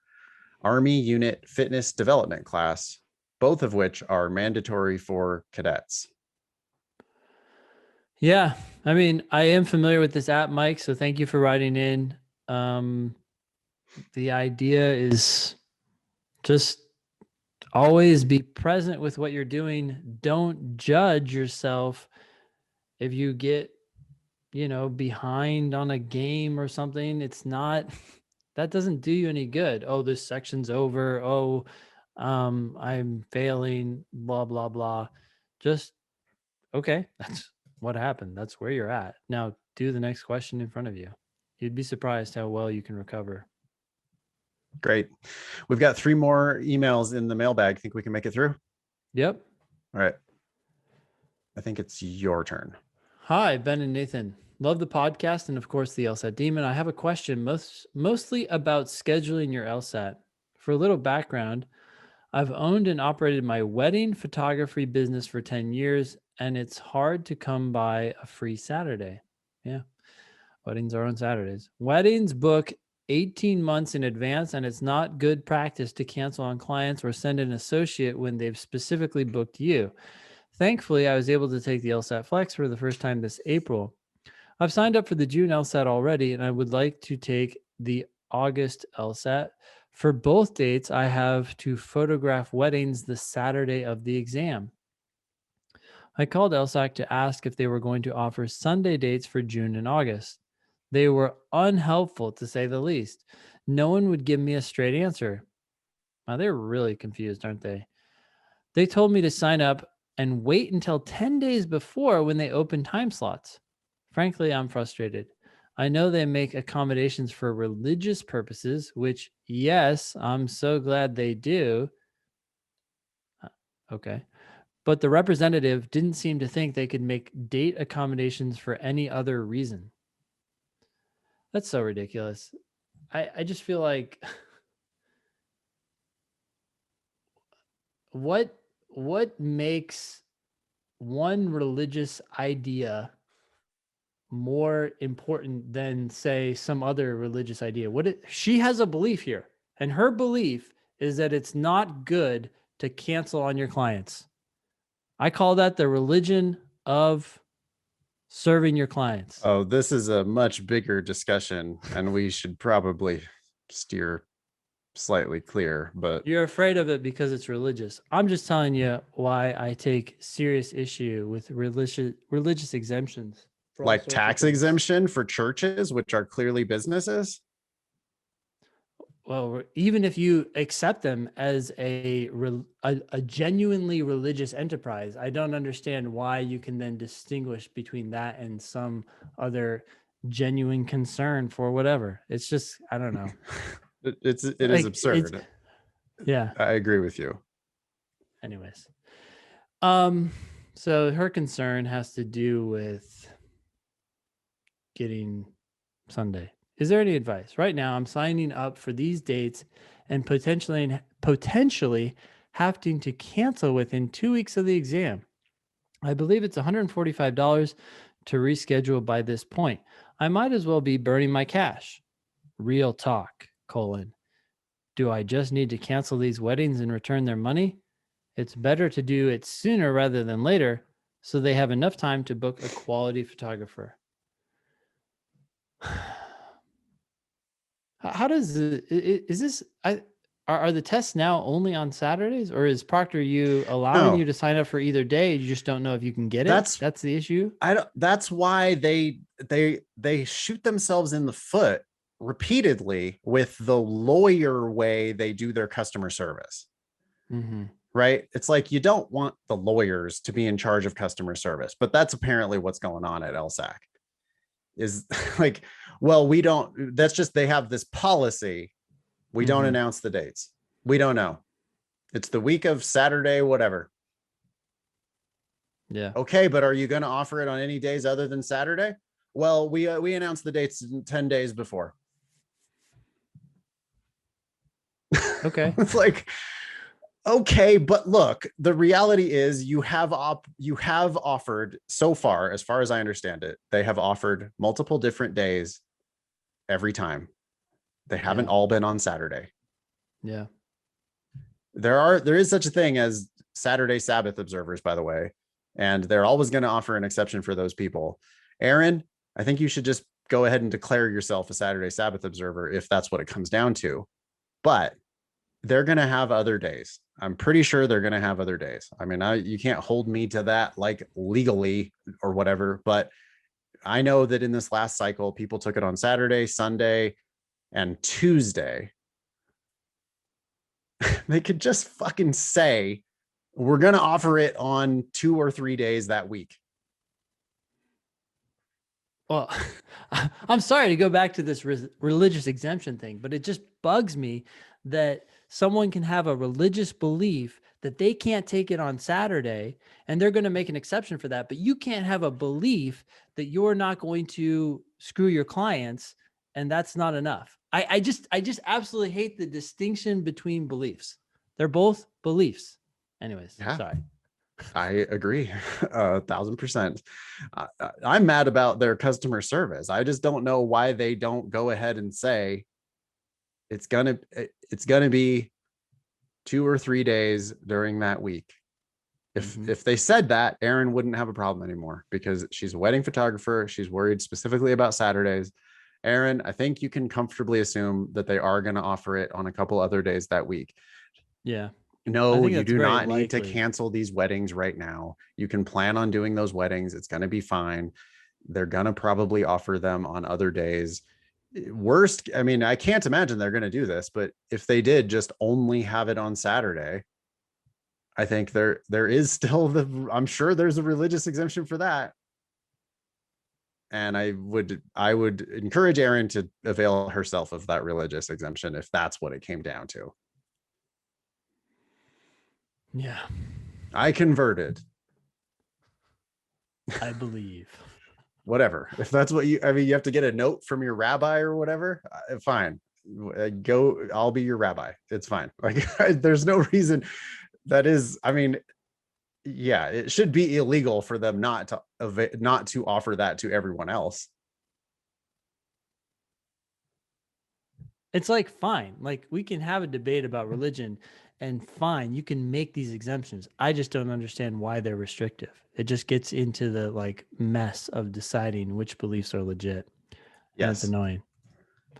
Army Unit Fitness Development class, both of which are mandatory for cadets.
Yeah, I mean, I am familiar with this app, Mike, so thank you for writing in. The idea is just always be present with what you're doing. Don't judge yourself if you get, behind on a game or something. It's not, that doesn't do you any good. Oh, this section's over. Oh, I'm failing, blah, blah, blah. Just, okay, that's what happened. That's where you're at. Now do the next question in front of you. You'd be surprised how well you can recover.
Great. We've got 3 more emails in the mailbag. Think we can make it through?
Yep.
All right. I think it's your turn.
Hi, Ben and Nathan. Love the podcast and, of course, the LSAT Demon. I have a question mostly about scheduling your LSAT. For a little background, I've owned and operated my wedding photography business for 10 years, and it's hard to come by a free Saturday. Yeah, weddings are on Saturdays. Weddings book 18 months in advance, and it's not good practice to cancel on clients or send an associate when they've specifically booked you. Thankfully, I was able to take the LSAT-Flex for the first time this April. I've signed up for the June LSAT already, and I would like to take the August LSAT. For both dates, I have to photograph weddings the Saturday of the exam. I called LSAT to ask if they were going to offer Sunday dates for June and August. They were unhelpful, to say the least. No one would give me a straight answer. Now, they're really confused, aren't they? They told me to sign up and wait until 10 days before when they open time slots. Frankly, I'm frustrated. I know they make accommodations for religious purposes, which, yes, I'm so glad they do. Okay. But the representative didn't seem to think they could make date accommodations for any other reason. That's so ridiculous. I just feel like what makes one religious idea more important than, say, some other religious idea? She has a belief here, and her belief is that it's not good to cancel on your clients. I call that the religion of serving your clients.
Oh, this is a much bigger discussion, and we should probably steer slightly clear, but
You're afraid of it because it's religious. I'm just telling you why I take serious issue with religious exemptions for all
like
sorts of
tax
things.
exemption for churches, which are clearly businesses.
Well, even if you accept them as a genuinely religious enterprise, I don't understand why you can then distinguish between that and some other genuine concern for whatever. It's just, I don't know.
It is
Like it's,
absurd.
yeah.
I agree with you.
Anyways, um, so her concern has to do with getting Sunday. Is there any advice? Right now, I'm signing up for these dates and potentially having to cancel within 2 weeks of the exam. I believe it's $145 to reschedule by this point. I might as well be burning my cash. Real talk, colon. Do I just need to cancel these weddings and return their money? It's better to do it sooner rather than later so they have enough time to book a quality photographer. How does is this? Are the tests now only on Saturdays, or is ProctorU allowing
No,
you to sign up for either day? You just don't know if you can get it.
that's
That's the issue.
I don't. That's why they shoot themselves in the foot repeatedly with the lawyer way they do their customer service.
Mm-hmm.
Right? It's like you don't want the lawyers to be in charge of customer service, but that's apparently what's going on at LSAC. Is like, well, we don't. That's just they have this policy. We don't
Mm-hmm.
announce the dates. We don't know. It's the week of Saturday, whatever.
Yeah.
Okay, but are you going to offer it on any days other than Saturday? Well, we announced the dates 10 days before.
Okay.
It's like, okay, but look, the reality is you have offered so far, as far as I understand it, they have offered multiple different days every time. They haven't
Yeah.
all been on Saturday.
Yeah.
There is such a thing as Saturday Sabbath observers, by the way, and they're always going to offer an exception for those people. Aaron, I think you should just go ahead and declare yourself a Saturday Sabbath observer if that's what it comes down to. But they're going to have other days. I'm pretty sure they're going to have other days. I mean, you can't hold me to that like legally or whatever, but I know that in this last cycle, people took it on Saturday, Sunday, and Tuesday. They could just fucking say, we're going to offer it on 2 or 3 days that week.
Well, I'm sorry to go back to this religious exemption thing, but it just bugs me that someone can have a religious belief that they can't take it on Saturday and they're going to make an exception for that. But you can't have a belief that you're not going to screw your clients and that's not enough. I just absolutely hate the distinction between beliefs. They're both beliefs. Anyways,
Yeah.
sorry.
I agree 1,000%. I'm mad about their customer service. I just don't know why they don't go ahead and say it's gonna be 2 or 3 days during that week. If they said that, Erin wouldn't have a problem anymore because she's a wedding photographer. She's worried specifically about Saturdays. Erin, I think you can comfortably assume that they are going to offer it on a couple other days that week.
Yeah.
No, you
that's
do
very
not need to
likely.
cancel these weddings right now. You can plan on doing those weddings. It's going to be fine. They're going to probably offer them on other days. Worst, I mean, I can't imagine they're going to do this, but if they did just only have it on Saturday, I think there is still I'm sure there's a religious exemption for that. And I would encourage Erin to avail herself of that religious exemption if that's what it came down to.
Yeah.
I converted.
I believe.
Whatever. If that's what you you have to get a note from your rabbi or whatever, fine. Go, I'll be your rabbi. It's fine. Like there's no reason that is, I mean, yeah, it should be illegal for them not to offer that to everyone else.
It's like, fine, like we can have a debate about religion and fine, you can make these exemptions. I just don't understand why they're restrictive. It just gets into the like mess of deciding which beliefs are legit. And it's
Yes.
annoying.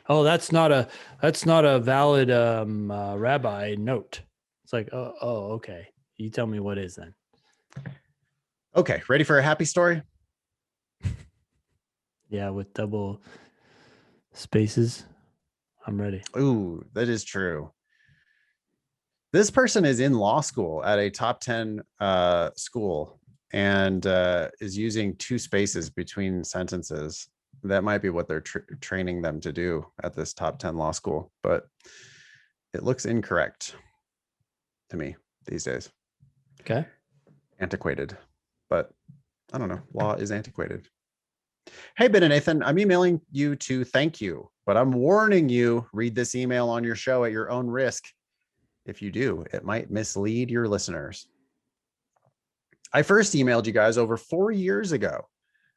Oh, that's not a valid rabbi note. It's like, oh, okay. You tell me what is then.
Okay, ready for a happy story?
Yeah, with double spaces. I'm ready.
Ooh, that is true. This person is in law school at a top 10 school and is using two spaces between sentences. That might be what they're training them to do at this top 10 law school, but it looks incorrect to me these days.
Okay.
Antiquated, but I don't know. Law is antiquated. Hey, Ben and Nathan, I'm emailing you to thank you, but I'm warning you, read this email on your show at your own risk. If you do, it might mislead your listeners. I first emailed you guys over 4 years ago.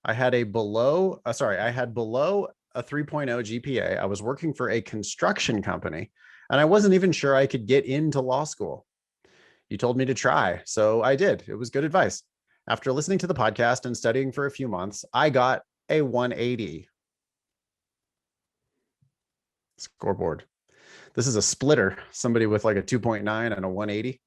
I had below a 3.0 GPA. I was working for a construction company, and I wasn't even sure I could get into law school. You told me to try, so I did. It was good advice. After listening to the podcast and studying for a few months, I got a 180. Scoreboard. This is a splitter, somebody with like a 2.9 and a 180.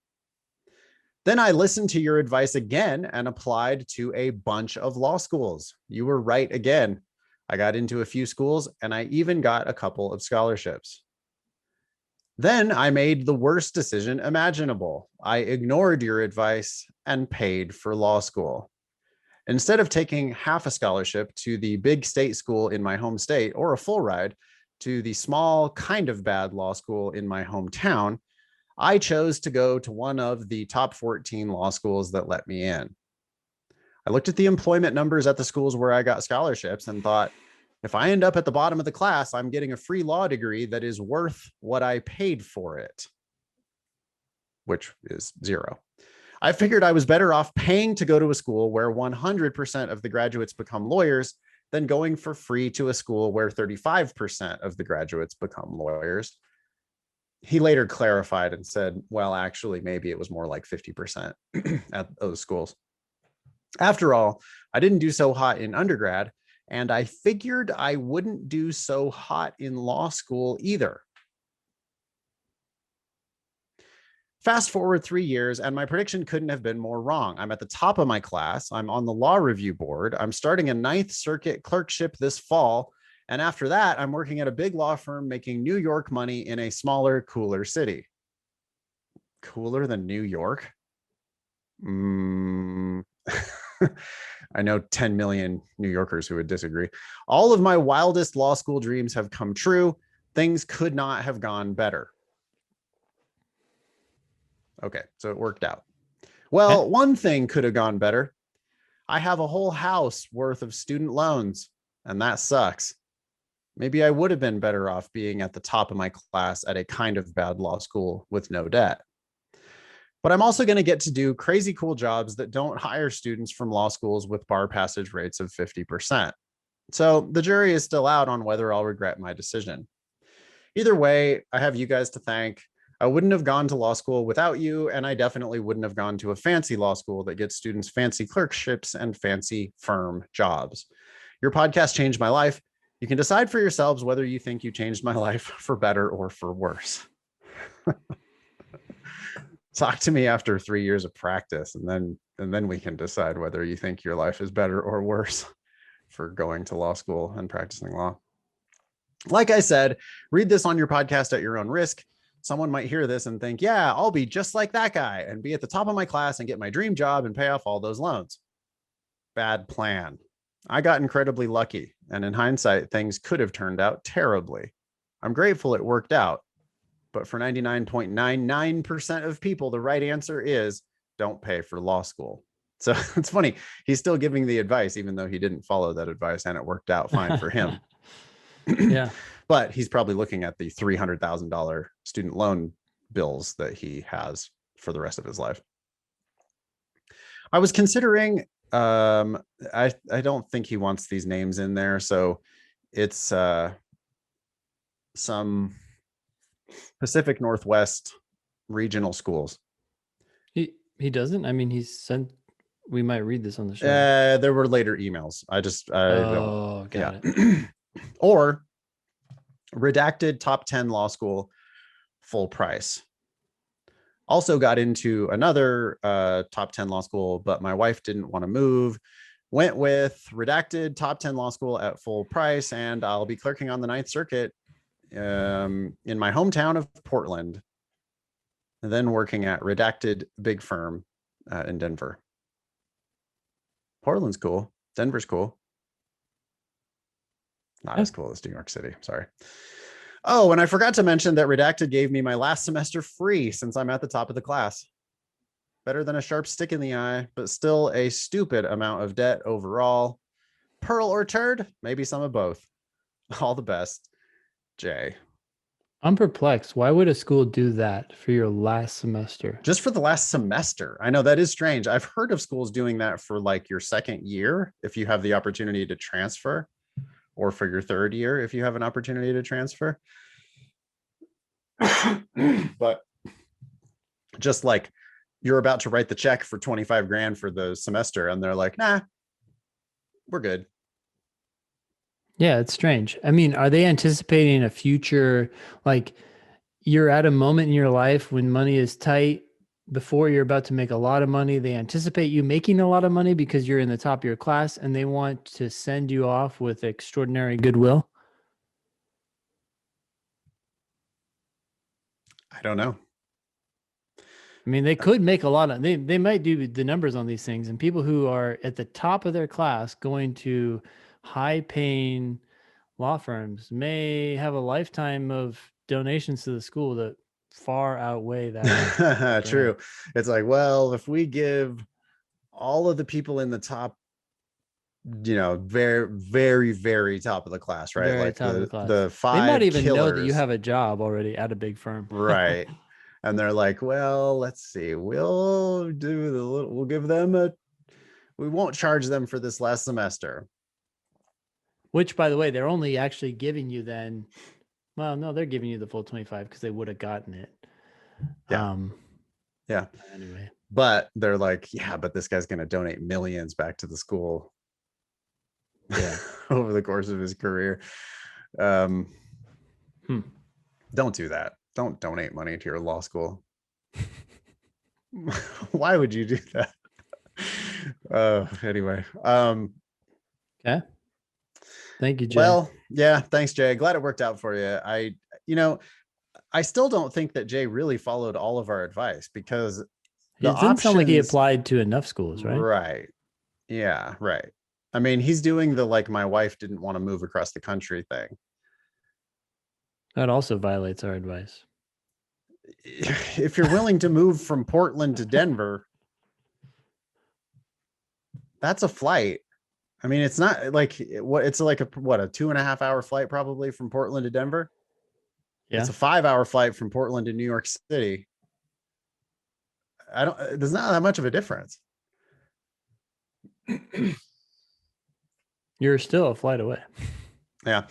Then I listened to your advice again and applied to a bunch of law schools. You were right again. I got into a few schools and I even got a couple of scholarships. Then I made the worst decision imaginable. I ignored your advice and paid for law school. Instead of taking half a scholarship to the big state school in my home state or a full ride to the small, kind of bad law school in my hometown, I chose to go to one of the top 14 law schools that let me in. I looked at the employment numbers at the schools where I got scholarships and thought, if I end up at the bottom of the class, I'm getting a free law degree that is worth what I paid for it, which is zero. I figured I was better off paying to go to a school where 100% of the graduates become lawyers than going for free to a school where 35% of the graduates become lawyers. He later clarified and said, well, actually, maybe it was more like 50% at those schools. After all, I didn't do so hot in undergrad, and I figured I wouldn't do so hot in law school either. Fast forward 3 years, and my prediction couldn't have been more wrong. I'm at the top of my class. I'm on the law review board. I'm starting a Ninth Circuit clerkship this fall. And after that, I'm working at a big law firm making New York money in a smaller, cooler city. Cooler than New York? I know 10 million New Yorkers who would disagree. All of my wildest law school dreams have come true. Things could not have gone better. Okay, so it worked out. Well, one thing could have gone better. I have a whole house worth of student loans, and that sucks. Maybe I would have been better off being at the top of my class at a kind of bad law school with no debt. But I'm also going to get to do crazy cool jobs that don't hire students from law schools with bar passage rates of 50%. So the jury is still out on whether I'll regret my decision. Either way, I have you guys to thank. I wouldn't have gone to law school without you, and I definitely wouldn't have gone to a fancy law school that gets students fancy clerkships and fancy firm jobs. Your podcast changed my life. You can decide for yourselves whether you think you changed my life for better or for worse. Talk to me after 3 years of practice, and then we can decide whether you think your life is better or worse for going to law school and practicing law. Like I said, read this on your podcast at your own risk. Someone might hear this and think, yeah, I'll be just like that guy and be at the top of my class and get my dream job and pay off all those loans. Bad plan. I got incredibly lucky, and in hindsight, things could have turned out terribly. I'm grateful it worked out, but for 99.99% of people, the right answer is don't pay for law school. So it's funny. He's still giving the advice, even though he didn't follow that advice, and it worked out fine for him.
Yeah.
But he's probably looking at the $300,000 student loan bills that he has for the rest of his life. I was considering, I don't think he wants these names in there. So it's some Pacific Northwest regional schools.
He doesn't? I mean, he's sent, we might read this on the show.
There were later emails. I don't.
Got it.
Or redacted top 10 law school, full price. Also got into another top 10 law school, but my wife didn't want to move. Went with redacted top 10 law school at full price, and I'll be clerking on the Ninth Circuit in my hometown of Portland, and then working at redacted big firm in Denver. Portland's cool. Denver's cool. Not as cool as New York City. Sorry. Oh, and I forgot to mention that redacted gave me my last semester free since I'm at the top of the class. Better than a sharp stick in the eye, but still a stupid amount of debt overall. Pearl or turd? Maybe some of both. All the best, Jay.
I'm perplexed. Why would a school do that for your last semester?
Just for the last semester. I know that is strange. I've heard of schools doing that for like your second year, if you have the opportunity to transfer, or for your third year, if you have an opportunity to transfer. But just like you're about to write the check for 25 grand for the semester, and they're like, nah, we're good.
Yeah, it's strange. I mean, are they anticipating a future, like you're at a moment in your life when money is tight before you're about to make a lot of money? They anticipate you making a lot of money because you're in the top of your class, and they want to send you off with extraordinary goodwill?
I don't know.
I mean, they could make a lot of, they might do the numbers on these things, and people who are at the top of their class going to high paying law firms may have a lifetime of donations to the school that far outweigh that.
True. It's like, well, if we give all of the people in the top, very, very, very top of the class, right?
Very
Like
top of the class.
the five
They might even
killers,
know that you have a job already at a big firm.
right? And they're like, well, let's see, we'll give them we won't charge them for this last semester.
Which, by the way, they're only actually giving you then. Well, no, they're giving you the full 25 because they would have gotten it.
Yeah. Yeah.
Anyway.
But they're like, yeah, but this guy's going to donate millions back to the school.
Yeah.
Over the course of his career. Don't do that. Don't donate money to your law school. Why would you do that? Anyway.
Okay. Thank you, Jay.
Well, yeah, thanks, Jay. Glad it worked out for you. I still don't think that Jay really followed all of our advice, because
it didn't sound like he applied to enough schools, right?
Right. Yeah, right. I mean, he's doing the like my wife didn't want to move across the country thing.
That also violates our advice.
If you're willing to move from Portland to Denver, that's a flight. I mean, it's not like it's like a 2.5 hour flight probably from Portland to Denver. Yeah. It's a 5-hour flight from Portland to New York City. There's not that much of a difference.
You're still a flight away.
Yeah.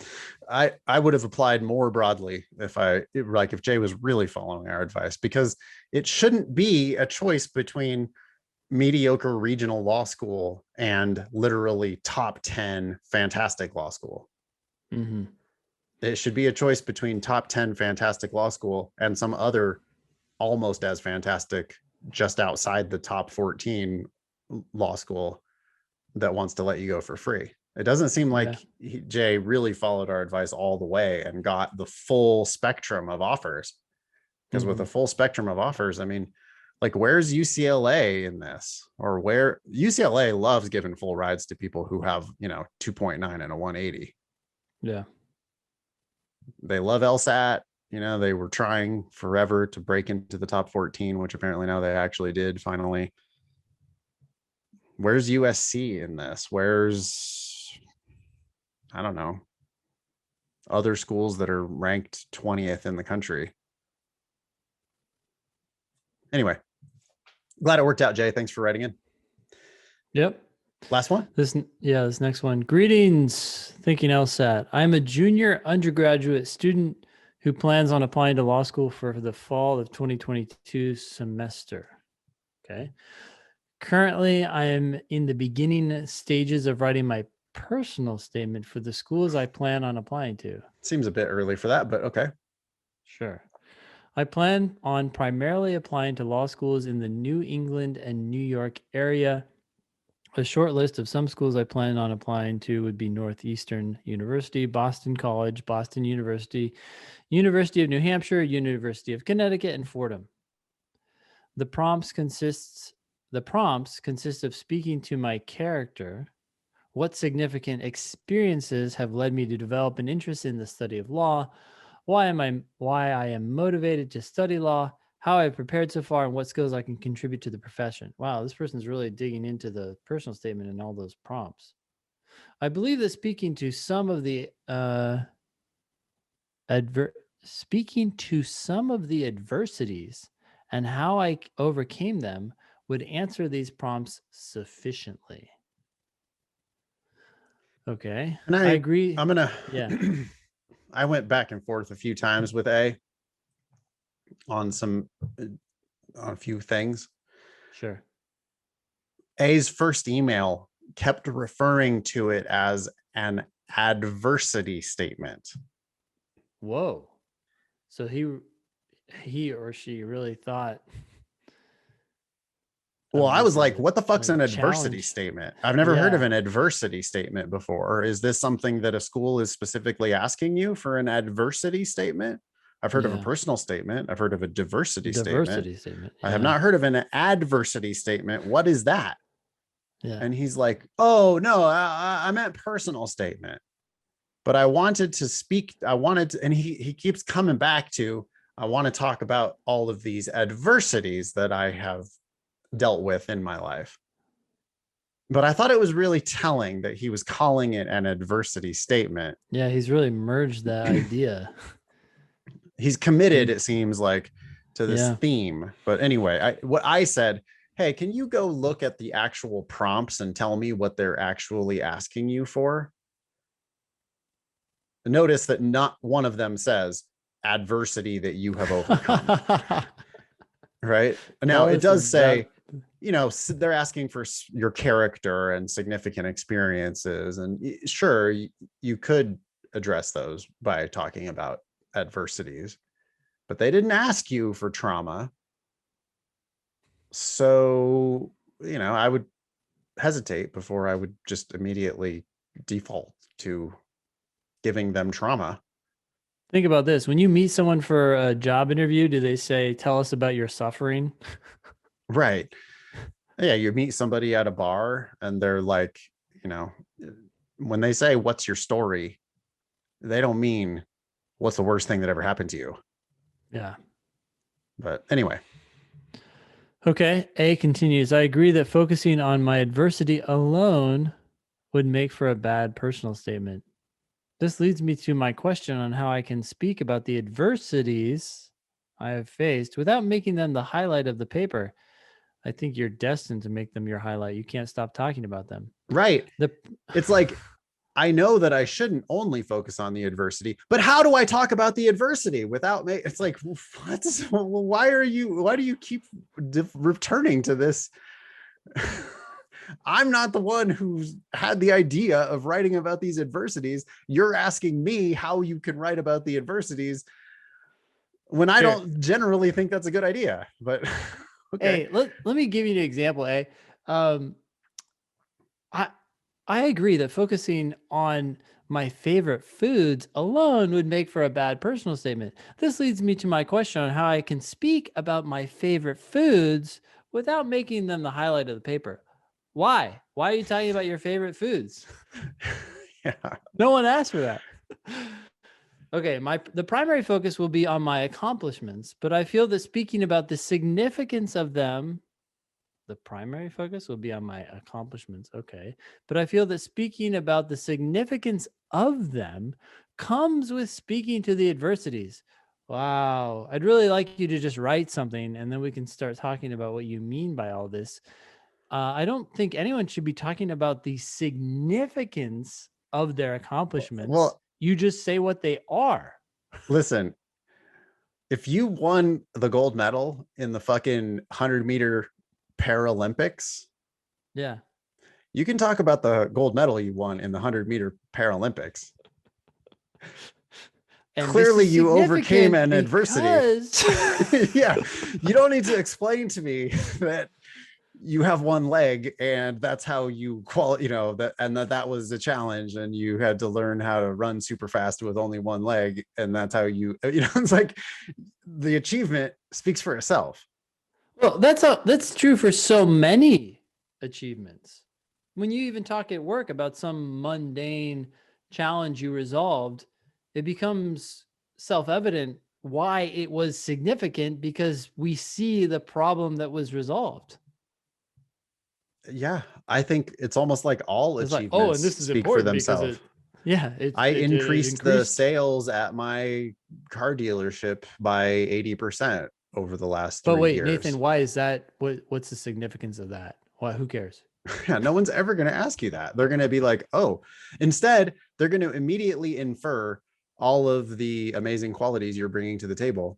I would have applied more broadly if Jay was really following our advice, because it shouldn't be a choice between mediocre regional law school and literally top 10 fantastic law school.
Mm-hmm.
It should be a choice between top 10 fantastic law school and some other almost as fantastic, just outside the top 14 law school that wants to let you go for free. It doesn't seem like Jay really followed our advice all the way and got the full spectrum of offers. Because with a full spectrum of offers, I mean, like, where's UCLA in this? Or where UCLA loves giving full rides to people who have, 2.9 and a 180.
Yeah.
They love LSAT. They were trying forever to break into the top 14, which apparently now they actually did finally. Where's USC in this? Where's, I don't know, other schools that are ranked 20th in the country? Anyway, glad it worked out, Jay. Thanks for writing in.
Yep.
Last one?
This next one. Greetings, Thinking LSAT. I'm a junior undergraduate student who plans on applying to law school for the fall of 2022 semester. Okay. Currently, I am in the beginning stages of writing my personal statement for the schools I plan on applying to.
Seems a bit early for that, but okay.
Sure. I plan on primarily applying to law schools in the New England and New York area. A short list of some schools I plan on applying to would be Northeastern University, Boston College, Boston University, University of New Hampshire, University of Connecticut, and Fordham. The prompts consist of speaking to my character, what significant experiences have led me to develop an interest in the study of law, why I am motivated to study law, how I've prepared so far, and what skills I can contribute to the profession. Wow, this person's really digging into the personal statement and all those prompts. I believe that speaking to some of the adversities and how I overcame them would answer these prompts sufficiently. Okay.
And
I agree.
I'm gonna
Yeah.
I went back and forth a few times with A on a few things.
Sure.
A's first email kept referring to it as an adversity statement.
Whoa. So he or she really thought.
Well, I was like, what the fuck's an
challenge.
adversity statement? I've never heard of
Yeah.
an adversity statement before. Is this something that a school is specifically asking you for an adversity statement? I've heard of a
Yeah.
personal statement. I've heard of a diversity
Diversity
statement.
statement.
I have not heard of an adversity statement. What is that?
Yeah.
And he's like, oh, no, I meant personal statement. But I wanted to speak. And he keeps coming back to, I want to talk about all of these adversities that I have dealt with in my life. But I thought it was really telling that he was calling it an adversity statement.
Yeah, he's really merged that idea.
He's committed, it seems like, to this
Yeah.
theme. But anyway, what I said, hey, can you go look at the actual prompts and tell me what they're actually asking you for? Notice that not one of them says adversity that you have overcome. Right now, it does say, they're asking for your character and significant experiences, and sure, you could address those by talking about adversities, but they didn't ask you for trauma. So, I would hesitate before I would just immediately default to giving them trauma.
Think about this. When you meet someone for a job interview, do they say, tell us about your suffering?
Right. Yeah, you meet somebody at a bar and they're like, when they say, what's your story? They don't mean what's the worst thing that ever happened to you.
Yeah.
But anyway.
Okay. A continues. I agree that focusing on my adversity alone would make for a bad personal statement. This leads me to my question on how I can speak about the adversities I have faced without making them the highlight of the paper. I think you're destined to make them your highlight. You can't stop talking about them.
Right. It's like, I know that I shouldn't only focus on the adversity, but how do I talk about the adversity without it's like, why do you keep returning to this? I'm not the one who's had the idea of writing about these adversities. You're asking me how you can write about the adversities when I don't generally think that's a good idea, but okay.
Hey, let me give you an example. I agree that focusing on my favorite foods alone would make for a bad personal statement. This leads me to my question on how I can speak about my favorite foods without making them the highlight of the paper. Why? Why are you talking about your favorite foods?
Yeah.
No one asked for that. Okay, the primary focus will be on my accomplishments, but I feel that speaking about the significance of them, the primary focus will be on my accomplishments. Okay, but I feel that speaking about the significance of them comes with speaking to the adversities. Wow, I'd really like you to just write something and then we can start talking about what you mean by all this. I don't think anyone should be talking about the significance of their accomplishments.
Well,
you just say what they are.
Listen, if you won the gold medal in the fucking 100-meter Paralympics,
yeah,
You can talk about the gold medal you won in the 100-meter Paralympics.
And
Clearly
this is
you overcame
significant
an adversity.
because
Yeah. You don't need to explain to me that you have one leg and that's how you that was the challenge, and you had to learn how to run super fast with only one leg, and that's how it's like the achievement speaks for itself.
well, that's true for so many achievements. When you even talk at work about some mundane challenge you resolved, it becomes self-evident why it was significant because we see the problem that was resolved.
Yeah, I think it's almost like all
It's like, oh, and
achievements
this is
speak for
important because
themselves.
it, yeah,
I
it
increased the
increased.
sales at my car dealership by 80% over the last
But
3
wait, Nathan,
years.
why is that? What's the significance of that? Why? Who cares?
Yeah, no one's ever going to ask you that. They're going to be like, oh, instead, they're going to immediately infer all of the amazing qualities you're bringing to the table,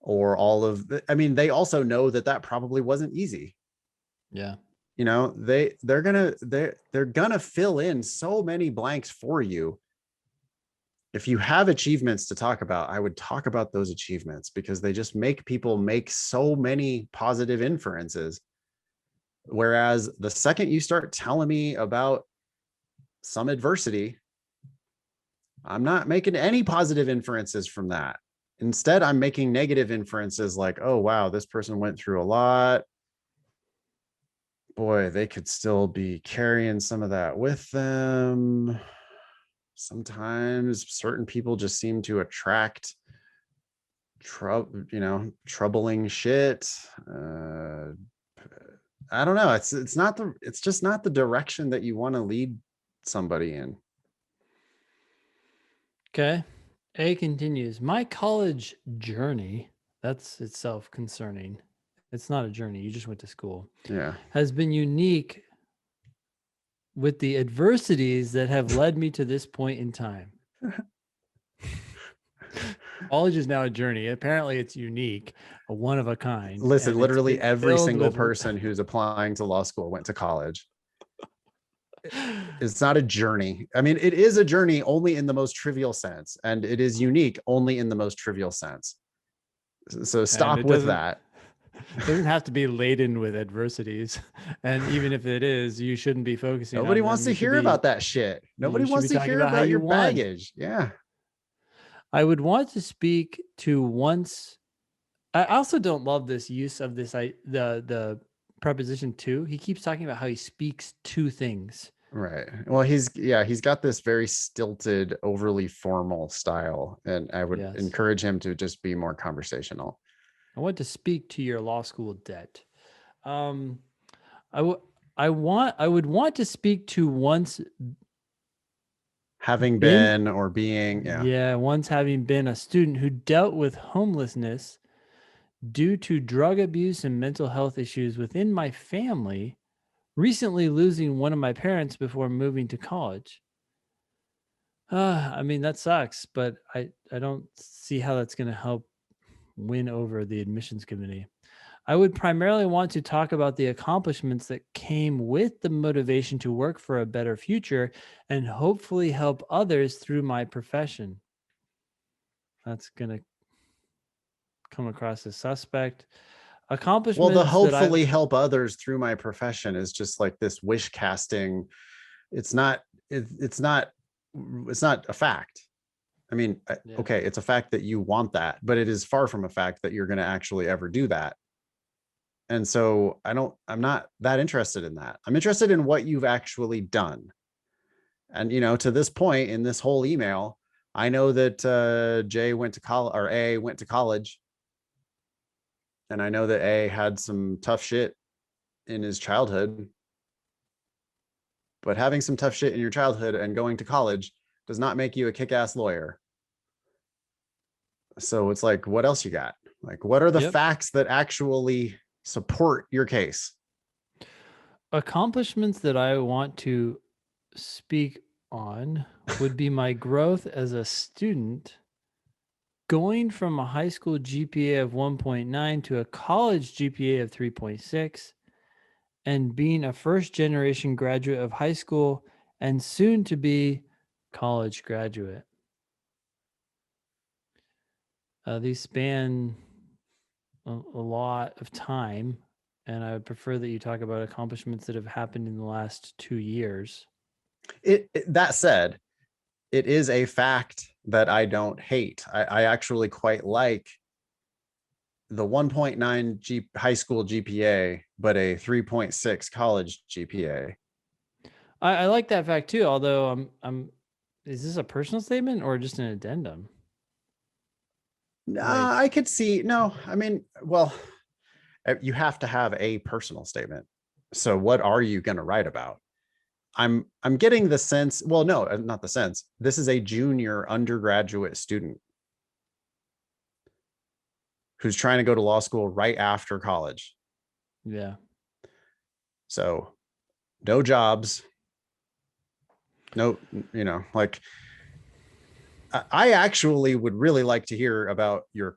or all of I mean, they also know that that probably wasn't easy.
Yeah.
They're gonna fill in so many blanks for you. If you have achievements to talk about, I would talk about those achievements because they just make people make so many positive inferences. Whereas the second you start telling me about some adversity, I'm not making any positive inferences from that. Instead, I'm making negative inferences like, oh, wow, this person went through a lot. Boy, they could still be carrying some of that with them. Sometimes certain people just seem to attract troubling shit. I don't know. It's just not the direction that you want to lead somebody in.
Okay. A continues. My college journey, that's itself concerning. It's not a journey. You just went to school.
Yeah.
Has been unique with the adversities that have led me to this point in time. College is now a journey. Apparently, it's unique, a one of a kind.
Listen,
And it's
literally
been
every
filled
single
with.
person who's applying to law school went to college. It's not a journey. I mean, it is a journey only in the most trivial sense, and it is unique only in the most trivial sense. So
And
stop
it
with
doesn't
that.
have to be laden with adversities. And even if it is, you shouldn't be focusing
Nobody
on
wants
them.
to hear about that shit. Nobody
You should
wants
be
to
talking
hear
about how
about your
you won.
baggage. Yeah.
I would want to speak to once. I also don't love this use of the preposition to. He keeps talking about how he speaks to things.
Right. Well, he's got this very stilted, overly formal style, and I would
Yes.
encourage him to just be more conversational.
I want to speak to your law school debt. Um, I would want to speak to once
Having
been,
been or being, yeah.
yeah, once having been a student who dealt with homelessness due to drug abuse and mental health issues within my family, recently losing one of my parents before moving to college. I mean, that sucks, but I don't see how that's going to help win over the admissions committee. I would primarily want to talk about the accomplishments that came with the motivation to work for a better future and hopefully help others through my profession. That's going to come across as suspect.
Well, the
Accomplishments that I've,
hopefully help others through my profession is just like this wish casting. It's not, it's not, it's not a fact. I mean,
yeah.
okay, it's a fact that you want that, but it is far from a fact that you're going to actually ever do that. And so I'm not that interested in that. I'm interested in what you've actually done. And, to this point in this whole email, I know that Jay went to college, or A went to college. And I know that A had some tough shit in his childhood. But having some tough shit in your childhood and going to college does not make you a kick-ass lawyer. So it's like, what else you got? Like, what are the
Yep.
facts that actually support your case?
Accomplishments that I want to speak on would be my growth as a student, going from a high school GPA of 1.9 to a college GPA of 3.6, and being a first generation graduate of high school and soon to be college graduate. These span a lot of time, and I would prefer that you talk about accomplishments that have happened in the last 2 years.
That said, it is a fact that I don't hate. I actually quite like the 1.9 high school GPA, but a 3.6 college GPA.
I like that fact too, although is this a personal statement or just an addendum?
I could see, no, I mean, well, you have to have a personal statement. So what are you going to write about? I'm getting the sense, well, no, not the sense. This is a junior undergraduate student who's trying to go to law school right after college.
Yeah.
So no jobs. No, like I actually would really like to hear about your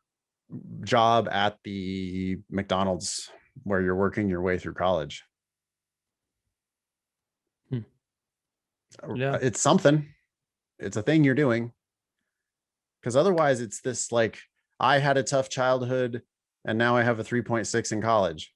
job at the McDonald's where you're working your way through college.
Yeah.
It's something. It's a thing you're doing. Because otherwise it's this like, I had a tough childhood and now I have a 3.6 in college.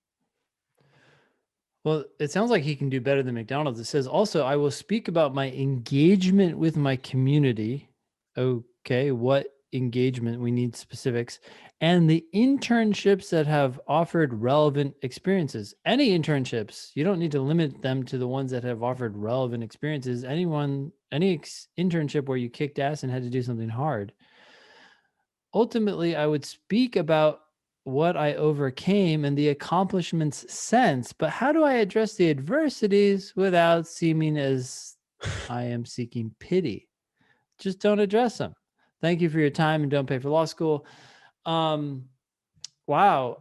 Well, it sounds like he can do better than McDonald's. It says also, I will speak about my engagement with my community. Okay, what engagement? We need specifics. And the internships that have offered relevant experiences. Any internships, you don't need to limit them to the ones that have offered relevant experiences. Any internship where you kicked ass and had to do something hard. Ultimately, I would speak about what I overcame and the accomplishments since, but how do I address the adversities without seeming as I am seeking pity? Just don't address them. Thank you for your time and don't pay for law school. Wow.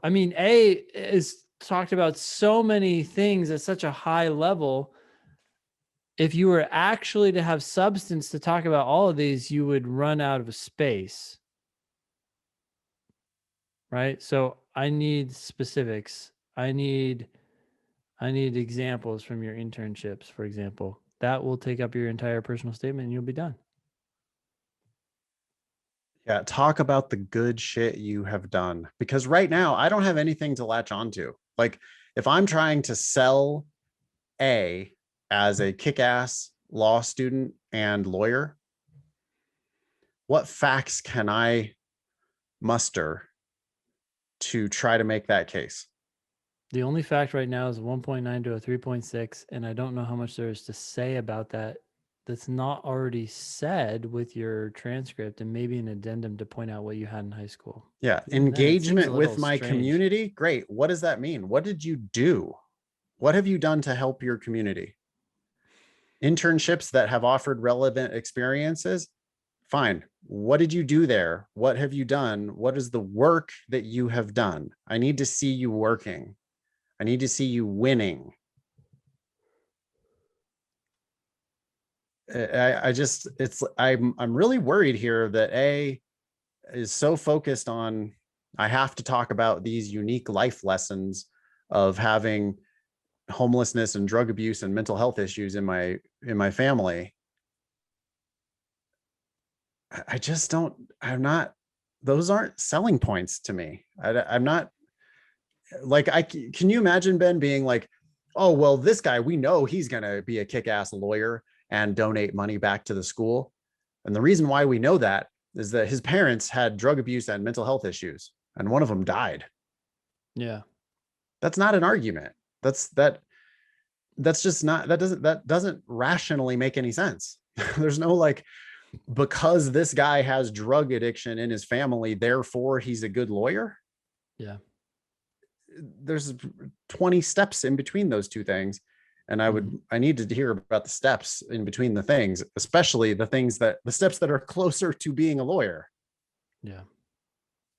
I mean, A is talked about so many things at such a high level. If you were actually to have substance to talk about all of these, you would run out of space. Right? So I need specifics. I need examples from your internships, for example. That will take up your entire personal statement and you'll be done.
Yeah, talk about the good shit you have done. Because right now, I don't have anything to latch onto. Like, if I'm trying to sell A as a kick ass law student and lawyer, what facts can I muster to try to make that case?
The only fact right now is 1.9 to a 3.6, and I don't know how much there is to say about that that's not already said with your transcript and maybe an addendum to point out what you had in high school.
Yeah,
Even then, it seems a
engagement with
little
my
strange.
community. Great. What does that mean? What did you do? What have you done to help your community? Internships that have offered relevant experiences. Fine. What did you do there? What have you done? What is the work that you have done? I need to see you working. I need to see you winning. I'm really worried here that A is so focused on, I have to talk about these unique life lessons of having homelessness and drug abuse and mental health issues in my family. I just don't, I'm not, those aren't selling points to me. I'm not like, can you imagine Ben being like, oh, well, this guy, we know he's going to be a kick-ass lawyer and donate money back to the school. And the reason why we know that is that his parents had drug abuse and mental health issues, and one of them died.
Yeah.
That's not an argument. That's just not, that doesn't rationally make any sense. There's no like, because this guy has drug addiction in his family, therefore he's a good lawyer.
Yeah.
There's 20 steps in between those two things. And I need to hear about the steps in between the things, especially the steps that are closer to being a lawyer.
Yeah.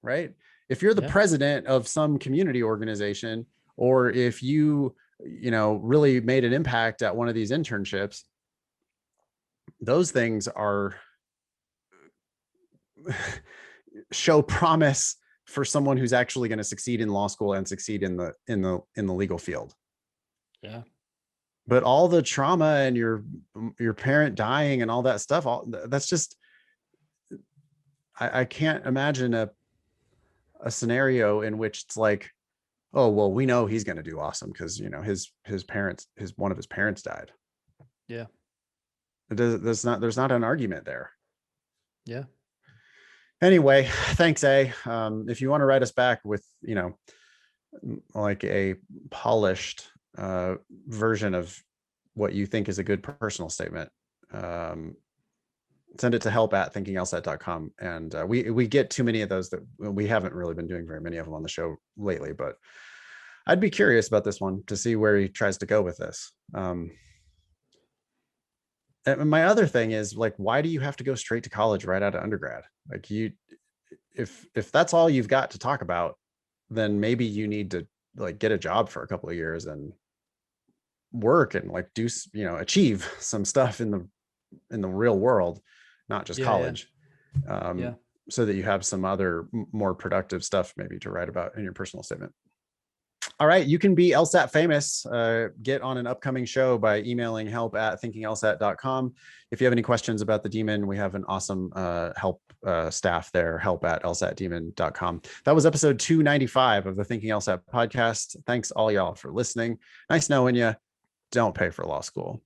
Right. If you're the president of some community organization, or if you really made an impact at one of these internships, those things are show promise for someone who's actually going to succeed in law school and succeed in the legal field.
Yeah.
But all the trauma and your parent dying and all that stuff, that's just, I can't imagine a scenario in which it's like, oh, well, we know he's going to do awesome because, you know, his parents, one of his parents died.
Yeah.
There's not an argument there.
Yeah.
Anyway, thanks, A. If you want to write us back with, you know, like a polished version of what you think is a good personal statement, send it to help@thinkinglsat.com. And we get too many of those that we haven't really been doing very many of them on the show lately, but I'd be curious about this one to see where he tries to go with this. And my other thing is, like, why do you have to go straight to college right out of undergrad? Like, if that's all you've got to talk about, then maybe you need to like get a job for a couple of years and work and like do, you know, achieve some stuff in the real world, not just college.
Yeah.
So that you have some other more productive stuff maybe to write about in your personal statement. All right, you can be LSAT famous. Get on an upcoming show by emailing help@thinkinglsat.com. If you have any questions about the demon, we have an awesome help staff there, help@lsatdemon.com. That was episode 295 of the Thinking LSAT podcast. Thanks all y'all for listening. Nice knowing you. Don't pay for law school.